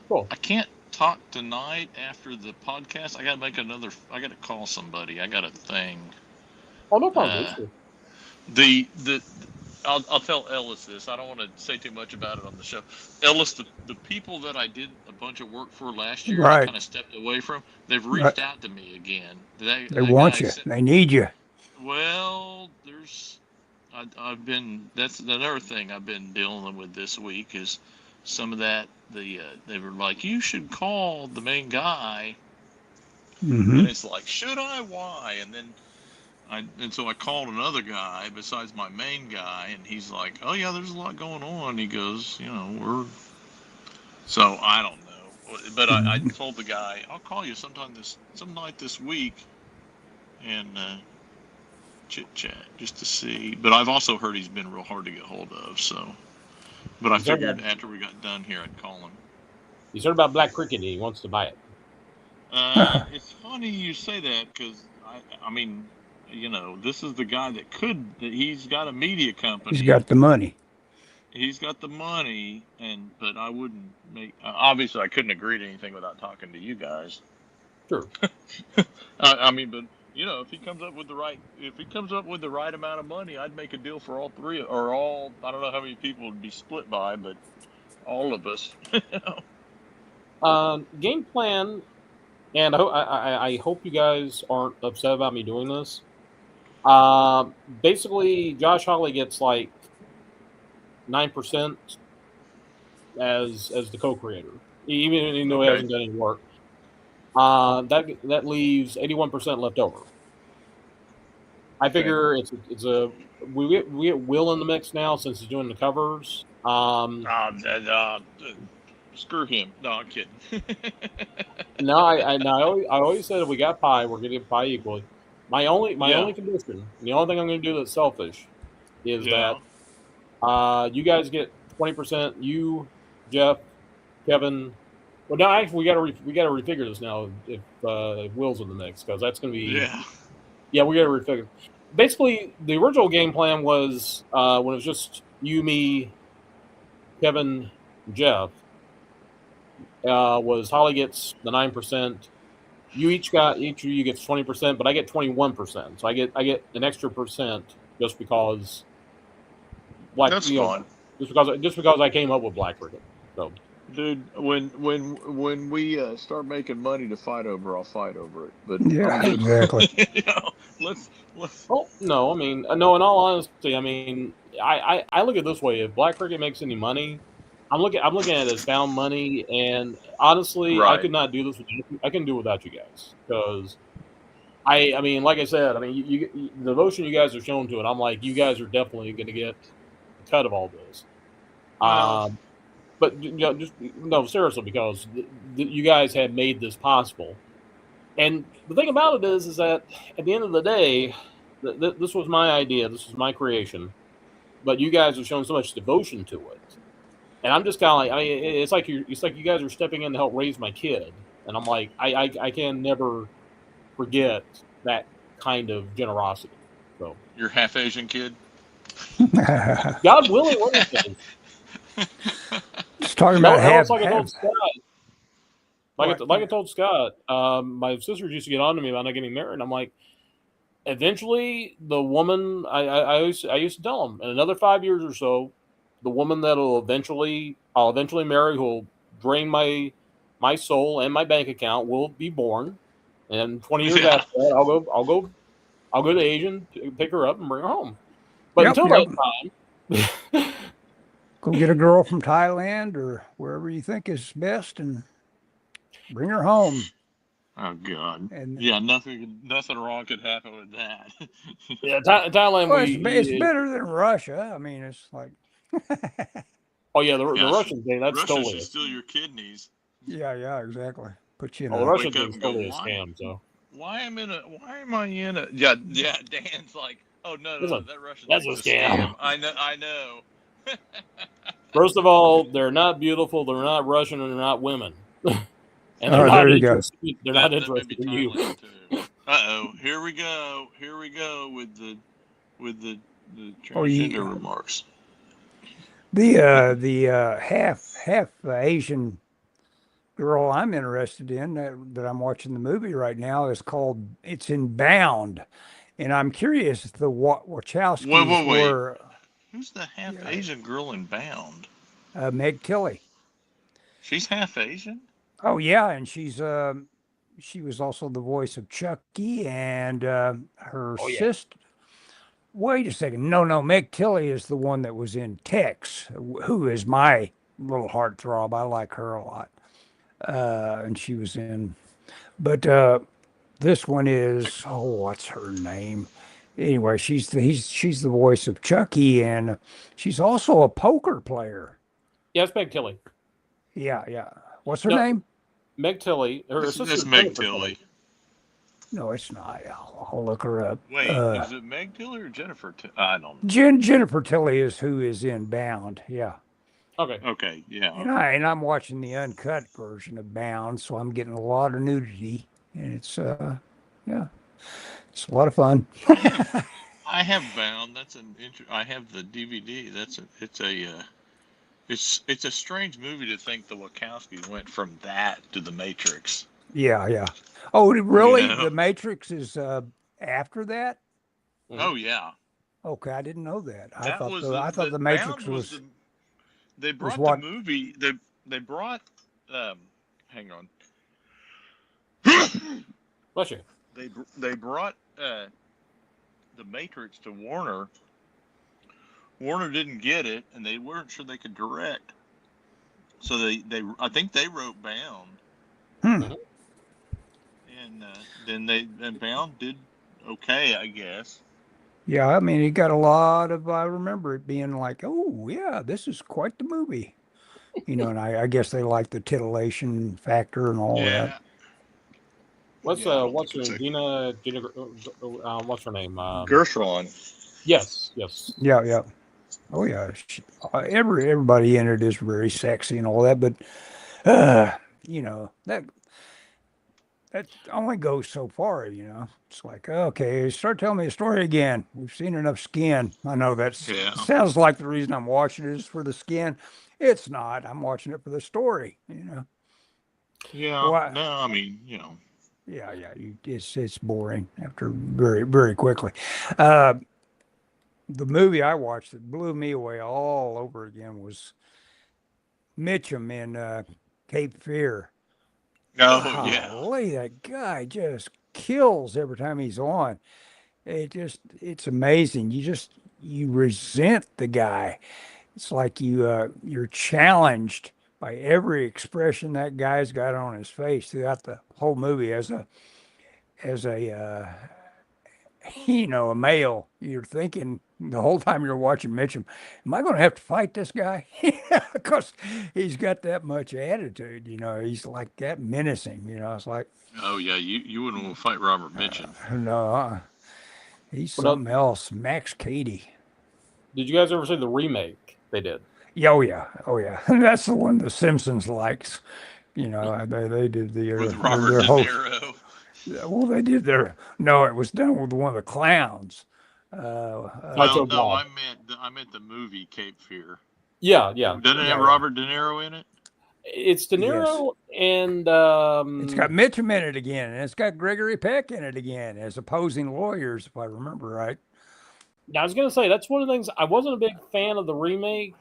Speaker 3: Cool.
Speaker 2: I can't talk tonight after the podcast. I got to call somebody. I got a thing.
Speaker 3: Oh, no problem.
Speaker 2: I'll tell Ellis this. I don't want to say too much about it on the show. Ellis, the people that I did a bunch of work for last year, I kind of stepped away from, they've reached out to me again. They
Speaker 1: want you. They need you.
Speaker 2: Well, that's another thing I've been dealing with this week is some of that. They were like, you should call the main guy. Mm-hmm. And it's like, should I? Why? And then so I called another guy besides my main guy, and he's like, oh yeah, there's a lot going on. He goes, so I don't know, but I told the guy, I'll call you some night this week, and chit chat just to see. But I've also heard he's been real hard to get hold of. So, but I figured after we got done here, I'd call him.
Speaker 3: He's heard about Black Cricket, and he wants to buy it.
Speaker 2: It's funny you say that because I mean. This is the guy that he's got a media company.
Speaker 1: He's got the money.
Speaker 2: But I wouldn't make, obviously I couldn't agree to anything without talking to you guys.
Speaker 3: Sure.
Speaker 2: I mean, but if he comes up with the right amount of money, I'd make a deal for all three or all, I don't know how many people would be split by, but all of us.
Speaker 3: Game plan, and I hope you guys aren't upset about me doing this. Basically, Josh Hawley gets like 9% as the co-creator, even though he hasn't done any work. That leaves 81% left over. I figure we get Will in the mix now since he's doing the covers.
Speaker 2: Screw him. No, I'm kidding.
Speaker 3: No, I always said if we got pie, we're gonna get pie equally. My only condition, the only thing I'm going to do that's selfish, is that you guys get 20%. You, Jeff, Kevin. Well, no, actually, we got to refigure this now if Will's in the mix because that's going to be yeah. We got to refigure. Basically, the original game plan was when it was just you, me, Kevin, Jeff. Was Holly gets the 9%. Each of you gets 20%, but I get 21%. So I get an extra percent just because Black.
Speaker 2: That's
Speaker 3: You know,
Speaker 2: fine.
Speaker 3: just because I came up with Black Cricket. So,
Speaker 2: Dude, when we start making money to fight over, I'll fight over it. But I'm
Speaker 1: Yeah,
Speaker 2: good.
Speaker 1: exactly.
Speaker 2: You know, let's.
Speaker 3: well, no, I mean, no. In all honesty, I mean, I look at it this way: if Black Cricket makes any money, I'm looking at it as found money. And honestly, I
Speaker 2: Right.
Speaker 3: could not do this. I can do without you guys because I mean, like I said, I mean, the devotion you guys are shown to it, I'm like, you guys are definitely going to get a cut of all this.
Speaker 2: Well,
Speaker 3: But you know, just no, seriously, because you guys have made this possible. And the thing about it is that at the end of the day, this was my idea, this was my creation, but you guys have shown so much devotion to it, and I'm just kind of like, I mean, it's like you guys are stepping in to help raise my kid, and I'm like, I can never forget that kind of generosity. So,
Speaker 2: you're half Asian kid.
Speaker 3: God willing, one of these days.
Speaker 1: Just talking
Speaker 3: No,
Speaker 1: about
Speaker 3: hell,
Speaker 1: have,
Speaker 3: it's like I
Speaker 1: have
Speaker 3: told Scott.
Speaker 1: what?
Speaker 3: Like I told Scott, my sisters used to get on to me about not getting married. And I'm like, eventually, the woman I used to tell them in another 5 years or so, the woman I'll eventually marry, who will drain my soul and my bank account, will be born. And 20 years
Speaker 2: Yeah.
Speaker 3: after that, I'll go to Asian, pick her up, and bring her home. But
Speaker 1: Yep,
Speaker 3: until
Speaker 1: yep.
Speaker 3: that time,
Speaker 1: Go get a girl from Thailand or wherever you think is best and bring her home.
Speaker 2: Oh God.
Speaker 1: And
Speaker 2: Yeah, nothing wrong could happen with that.
Speaker 3: yeah, Thailand,
Speaker 1: well, it's better than Russia. I mean, it's like,
Speaker 3: oh yeah, the
Speaker 2: Gosh,
Speaker 3: Russians thing, that's
Speaker 2: Russia
Speaker 3: totally
Speaker 2: should steal your kidneys.
Speaker 1: yeah, exactly. Put you in
Speaker 3: Oh, the
Speaker 1: a
Speaker 3: Russian
Speaker 2: Wake up
Speaker 3: thing's
Speaker 2: and go,
Speaker 3: totally a
Speaker 2: why?
Speaker 3: scam. So
Speaker 2: Why am I in a? Yeah. Dan's like, oh no, that Russian
Speaker 3: that's
Speaker 2: thing's
Speaker 3: a
Speaker 2: a
Speaker 3: scam.
Speaker 2: scam. I know.
Speaker 3: First of all, they're not beautiful, they're not Russian, and they're not women, and they're
Speaker 1: Oh,
Speaker 3: not
Speaker 1: there you go.
Speaker 3: interested. They're not
Speaker 2: That may be
Speaker 3: interested in you.
Speaker 2: Thailand too. Uh-oh, here we go with the
Speaker 1: Oh,
Speaker 2: transgender remarks.
Speaker 1: the half Asian girl I'm interested in that I'm watching the movie right now is called it's in Bound, and I'm curious if the Wachowskis
Speaker 2: Wait.
Speaker 1: were
Speaker 2: Who's the half Asian girl in Bound?
Speaker 1: Meg Tilly.
Speaker 2: She's half Asian?
Speaker 1: Oh yeah, and she was also the voice of Chucky and her
Speaker 3: Oh yeah,
Speaker 1: sister. Wait a second. No, Meg Tilly is the one that was in Tex, who is my little heartthrob. I like her a lot. And she was in, but this one is, what's her name? Anyway, she's the voice of Chucky, and she's also a poker player.
Speaker 3: yeah, it's Meg Tilly.
Speaker 1: Yeah. What's her
Speaker 3: No,
Speaker 1: name?
Speaker 3: Meg Tilly. Her
Speaker 2: This
Speaker 3: sister's
Speaker 2: Meg
Speaker 3: Jennifer
Speaker 2: Tilly.
Speaker 1: No, it's not. I'll look her up.
Speaker 2: Wait, is it Meg Tilly or Jennifer? I don't know.
Speaker 1: Jennifer Tilly is who is in Bound. Yeah.
Speaker 3: Okay.
Speaker 2: Okay, yeah.
Speaker 1: And I'm watching the uncut version of Bound, so I'm getting a lot of nudity, and it's yeah, it's a lot of fun.
Speaker 2: I have Bound. I have the DVD. It's a strange movie to think the Wachowskis went from that to The Matrix.
Speaker 1: Yeah. Oh, really?
Speaker 2: You know?
Speaker 1: The Matrix is after that?
Speaker 2: Oh yeah.
Speaker 1: Okay, I didn't know that. I
Speaker 2: That
Speaker 1: thought the Matrix
Speaker 2: Bound
Speaker 1: was
Speaker 2: they brought
Speaker 1: what?
Speaker 2: the movie. They brought. Hang on.
Speaker 3: Bless you.
Speaker 2: They brought the Matrix to Warner. Warner didn't get it, and they weren't sure they could direct. So I think they wrote Bound.
Speaker 1: Hmm.
Speaker 2: And then Bound did okay, I guess.
Speaker 1: Yeah, I mean, it got a lot of. I remember it being like, oh yeah, this is quite the movie. And I guess they like the titillation factor and all that.
Speaker 3: What's
Speaker 2: Yeah,
Speaker 3: what's her name? Gina what's her name?
Speaker 2: Gershon.
Speaker 3: Yes.
Speaker 1: Yeah. Oh yeah, everybody in it is very sexy and all that, but that only goes so far. It's like, okay, start telling me a story again. We've seen enough skin. I know that sounds like the reason I'm watching it is for the skin. It's not. I'm watching it for the story.
Speaker 2: Yeah.
Speaker 1: Well,
Speaker 2: no, I mean,
Speaker 1: Yeah. It's boring after very, very quickly. the movie I watched that blew me away all over again was Mitchum in Cape Fear.
Speaker 2: Oh yeah.
Speaker 1: Golly, that guy just kills every time he's on. It's amazing. You resent the guy. It's like you're challenged by every expression that guy's got on his face throughout the whole movie as a a male. You're thinking the whole time you're watching Mitchum, am I going to have to fight this guy? Because he's got that much attitude. He's like that menacing. It's like,
Speaker 2: Oh yeah. You wouldn't want to fight Robert Mitchum.
Speaker 1: no, he's
Speaker 3: What else?
Speaker 1: something else. Max Cady.
Speaker 3: Did you guys ever see the remake they did?
Speaker 1: Yeah, oh yeah, oh yeah. That's the one the Simpsons likes. They did
Speaker 2: With
Speaker 1: their
Speaker 2: Robert De
Speaker 1: whole.
Speaker 2: Niro.
Speaker 1: Well, they did their. No, it was done with one of the clowns.
Speaker 3: Macho
Speaker 2: No,
Speaker 3: Bob.
Speaker 2: I meant the movie Cape Fear.
Speaker 3: Yeah.
Speaker 2: Doesn't it have
Speaker 1: Yeah.
Speaker 2: Robert De Niro in it?
Speaker 3: It's De Niro and
Speaker 1: It's got Mitchum in it again, and it's got Gregory Peck in it again as opposing lawyers, if I remember right.
Speaker 3: I was going to say that's one of the things. I wasn't a big fan of the remake,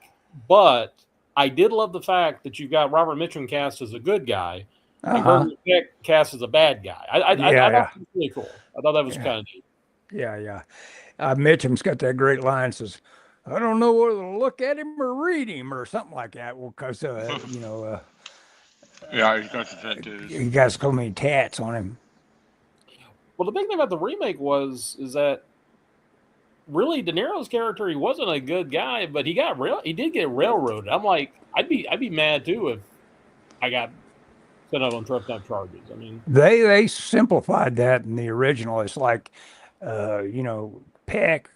Speaker 3: but I did love the fact that you got Robert Mitchum cast as a good guy and Gregory Peck cast as a bad guy. I thought that was really cool. I thought that was kind of neat.
Speaker 1: Yeah. Mitchum's got that great line says, "I don't know whether to look at him or read him," or something like that. Well, because
Speaker 2: Yeah, he's got the tattoos.
Speaker 1: he got so many tats on him.
Speaker 3: Well, the big thing about the remake is that really De Niro's character, he wasn't a good guy, but he did get railroaded. I'm like, I'd be mad too if I got sent out on trumped up charges. I mean,
Speaker 1: They simplified that in the original. It's like, Peck,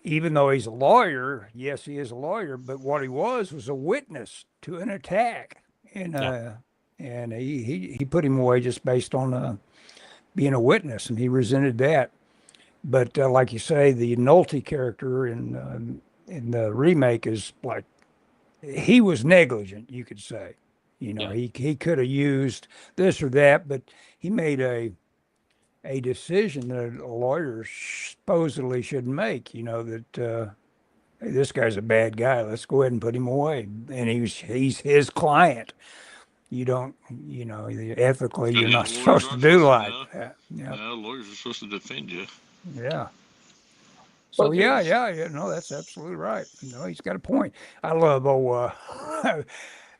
Speaker 1: even though he's a lawyer, yes, he is a lawyer, but what he was a witness to an attack, and he put him away just based on being a witness, and he resented that. But like you say, the Nolte character in the remake is like he was negligent, you could say. He could have used this or that, but he made a decision that a lawyer supposedly shouldn't make. That hey, this guy's a bad guy. Let's go ahead and put him away. And he's his client. You don't, ethically, you're not supposed to do like that. Yeah.
Speaker 2: No, lawyers are supposed to defend you.
Speaker 1: Yeah. So
Speaker 3: But
Speaker 1: yeah. No, that's absolutely right. He's got a point. I love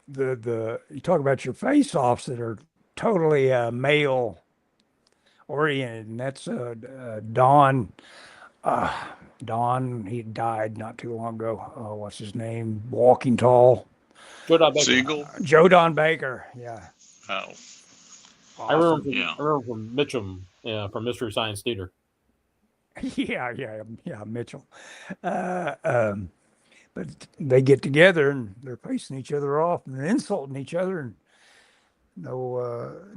Speaker 1: the you talk about your face-offs that are totally male oriented, and that's Don. Don, he died not too long ago. What's his name? Walking Tall.
Speaker 3: Joe Don Baker.
Speaker 2: Siegel.
Speaker 1: Joe Don Baker. Yeah.
Speaker 2: Oh.
Speaker 3: I remember
Speaker 2: Yeah.
Speaker 3: from Mitchum, from Mystery Science Theater.
Speaker 1: Yeah, Mitchell. But they get together and they're facing each other off and insulting each other. And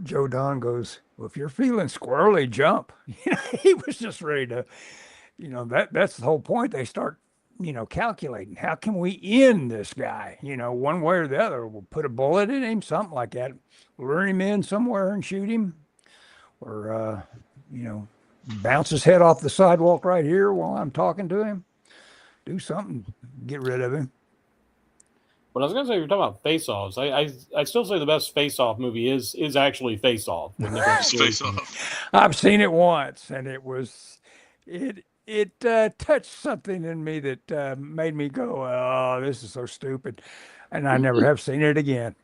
Speaker 1: Joe Don goes, "Well, if you're feeling squirrely, jump." He was just ready to, that's the whole point. They start, calculating how can we end this guy, one way or the other. We'll put a bullet in him, something like that, lure him in somewhere and shoot him, or, bounce his head off the sidewalk right here while I'm talking to him. Do something, get rid of him.
Speaker 3: But I was going to say, you're talking about face-offs. I still say the best face-off movie is actually Face-Off.
Speaker 2: Face Off.
Speaker 1: I've seen it once, and it touched something in me that made me go, "Oh, this is so stupid," and I never have seen it again.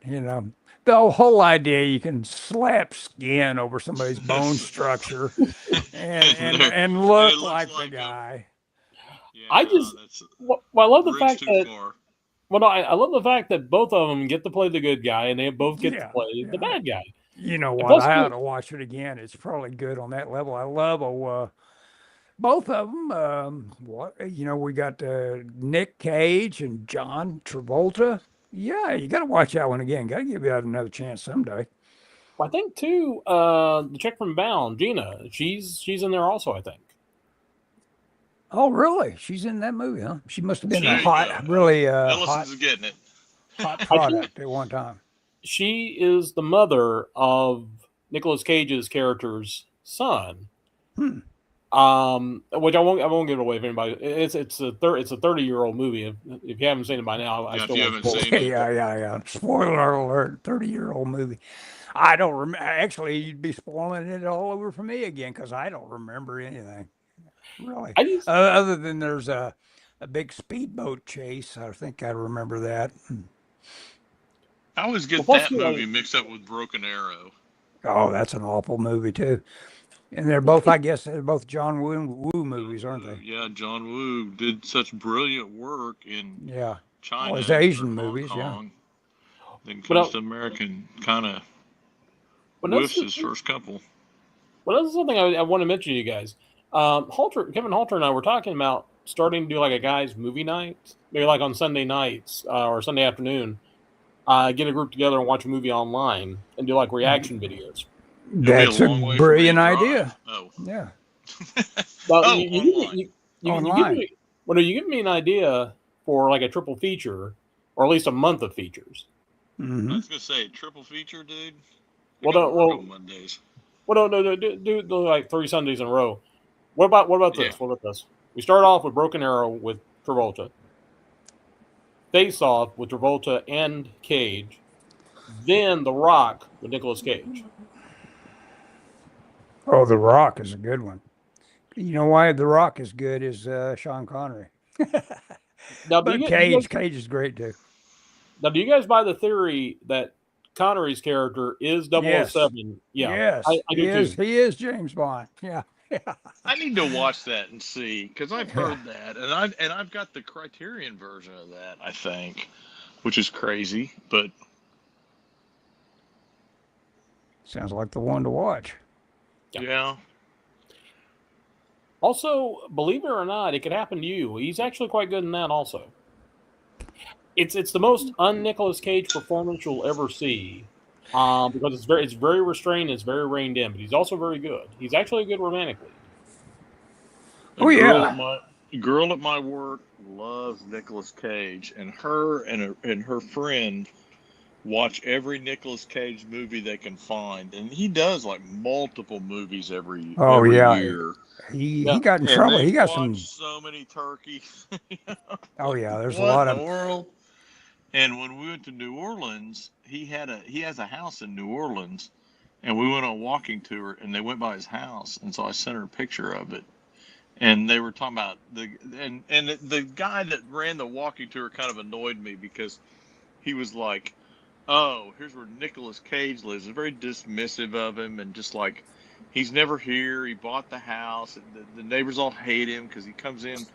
Speaker 1: The whole idea you can slap skin over somebody's bone structure and look like the guy.
Speaker 2: Yeah,
Speaker 3: I love the fact that. Well, no, I love the fact that both of them get to play the good guy, and they both get to play the bad guy.
Speaker 1: You know what? I ought to watch it again. It's probably good on that level. I love both of them. We got Nick Cage and John Travolta. Yeah, you got to watch that one again. Got to give that another chance someday.
Speaker 3: I think too. The chick from Bound, Gina, she's in there also. I think.
Speaker 1: Oh, really? She's in that movie, huh? She must have been
Speaker 2: There
Speaker 1: a
Speaker 2: you
Speaker 1: hot,
Speaker 2: go.
Speaker 1: really
Speaker 2: Ellis is getting it.
Speaker 1: hot product at one time.
Speaker 3: She is the mother of Nicolas Cage's character's son. Which I won't give it away if anybody. It's a 30-year-old movie. If you haven't seen it by now, I
Speaker 2: Yeah, if
Speaker 3: still
Speaker 2: you
Speaker 3: want
Speaker 2: haven't
Speaker 3: to spoil
Speaker 2: seen
Speaker 3: it.
Speaker 2: it.
Speaker 1: Yeah. Spoiler alert, 30-year-old movie. I don't remember. Actually, you'd be spoiling it all over for me again because I don't remember anything, really.
Speaker 3: I just
Speaker 1: Other than there's a big speedboat chase. I think I remember that.
Speaker 2: I always
Speaker 3: well,
Speaker 2: get
Speaker 3: plus,
Speaker 2: that movie mixed up with Broken Arrow.
Speaker 1: Oh, that's an awful movie, too. And they're both, I guess, they're both John Woo movies, aren't they?
Speaker 2: Yeah, John Woo did such brilliant work in
Speaker 1: Yeah. All his
Speaker 2: China or
Speaker 1: Asian
Speaker 2: Hong
Speaker 1: movies, yeah.
Speaker 2: Kong. Then
Speaker 3: but
Speaker 2: comes to American, kind of whiffs his first couple.
Speaker 3: Well, that's something I want to mention to you guys. Kevin Halter and I were talking about starting to do like a guys' movie night, maybe like on Sunday nights or Sunday afternoon. Get a group together and watch a movie online and do like reaction videos.
Speaker 2: It'll be a
Speaker 1: That's a
Speaker 2: long way for me to
Speaker 1: brilliant
Speaker 2: drive.
Speaker 1: idea.
Speaker 2: Oh.
Speaker 1: Yeah.
Speaker 3: Well,
Speaker 2: online.
Speaker 3: you give me an idea for like a triple feature, or at least a month of features.
Speaker 1: Mm-hmm.
Speaker 2: I was gonna say triple feature, dude.
Speaker 3: Well,
Speaker 2: on Mondays.
Speaker 3: Well, no, do like 3 Sundays in a row. What about this?
Speaker 2: Yeah.
Speaker 3: What about this? We start off with Broken Arrow with Travolta, Face Off with Travolta and Cage, then The Rock with Nicolas Cage.
Speaker 1: Oh, The Rock is a good one. You know why The Rock is good is Sean Connery.
Speaker 3: Now,
Speaker 1: But Cage is great too.
Speaker 3: Now, do you guys buy the theory that Connery's character is 007?
Speaker 1: Yes.
Speaker 3: Yeah,
Speaker 1: Yes,
Speaker 3: I do too.
Speaker 1: He is James Bond. Yeah.
Speaker 2: I need to watch that and see because I've heard that, and I've got the Criterion version of that. I think, which is crazy, but
Speaker 1: Sounds like the one to watch.
Speaker 2: yeah.
Speaker 3: Also, believe it or not, it could happen to you. He's actually quite good in that. Also, it's the most un-Nicolas Cage performance you'll ever see, because it's very restrained, it's very reined in, but he's also very good. He's actually good romantically.
Speaker 2: A girl at my work loves Nicolas Cage, and her friend watch every Nicolas Cage movie they can find, and he does like multiple movies every year.
Speaker 1: He got in trouble. He got
Speaker 2: so many turkeys.
Speaker 1: Oh yeah, there's a
Speaker 2: what
Speaker 1: lot
Speaker 2: in
Speaker 1: of
Speaker 2: the world. And when we went to New Orleans, he has a house in New Orleans, and we went on a walking tour, and they went by his house, and so I sent her a picture of it. And they were talking about the guy that ran the walking tour kind of annoyed me because he was like, "Oh, here's where Nicolas Cage lives." Very dismissive of him, and just like he's never here. He bought the house, and the neighbors all hate him because he comes in,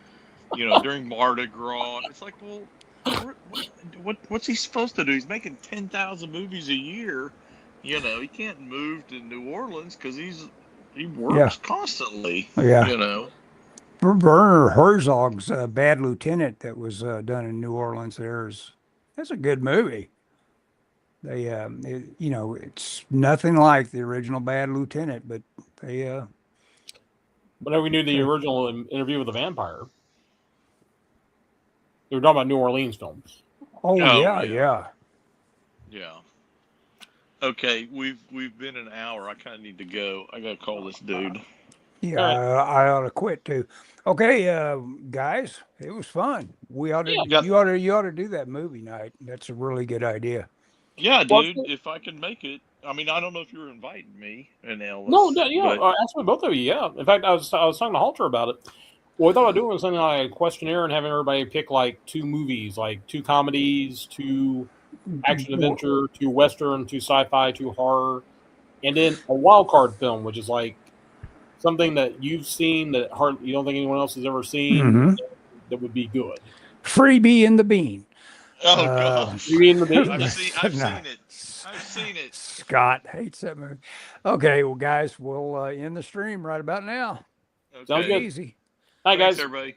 Speaker 2: during Mardi Gras. It's like, well, what's he supposed to do? He's making 10,000 movies a year. He can't move to New Orleans because he works constantly.
Speaker 1: Yeah. Werner Herzog's Bad Lieutenant that was done in New Orleans that's a good movie. They it's nothing like the original Bad Lieutenant, but they
Speaker 3: Whenever we do the original Interview with the Vampire, we were talking about New Orleans films.
Speaker 1: Oh yeah.
Speaker 2: Okay, we've been an hour. I kind of need to go. I gotta call this dude.
Speaker 1: Yeah, I ought to quit too. Okay, guys, it was fun. You ought to do that movie night. That's a really good idea.
Speaker 2: Yeah, dude. If I can make it. I mean, I don't know if you were inviting me and Ellis.
Speaker 3: No, actually, both of you. Yeah, in fact, I was talking to Halter about it. What we thought about doing was something like a questionnaire and having everybody pick like 2 movies, like 2 comedies, 2 action adventure, 2 western, 2 sci-fi, 2 horror, and then a wild card film, which is like something that you've seen that you don't think anyone else has ever seen that would be good.
Speaker 1: Freebie in the Bean.
Speaker 2: Oh gosh.
Speaker 3: Freebie in the Bean.
Speaker 2: I've seen it.
Speaker 1: Scott hates that movie. Okay, well, guys, we'll end the stream right about now.
Speaker 2: Okay.
Speaker 3: Sounds good.
Speaker 1: Easy.
Speaker 3: Hi, guys.
Speaker 2: Thanks, everybody.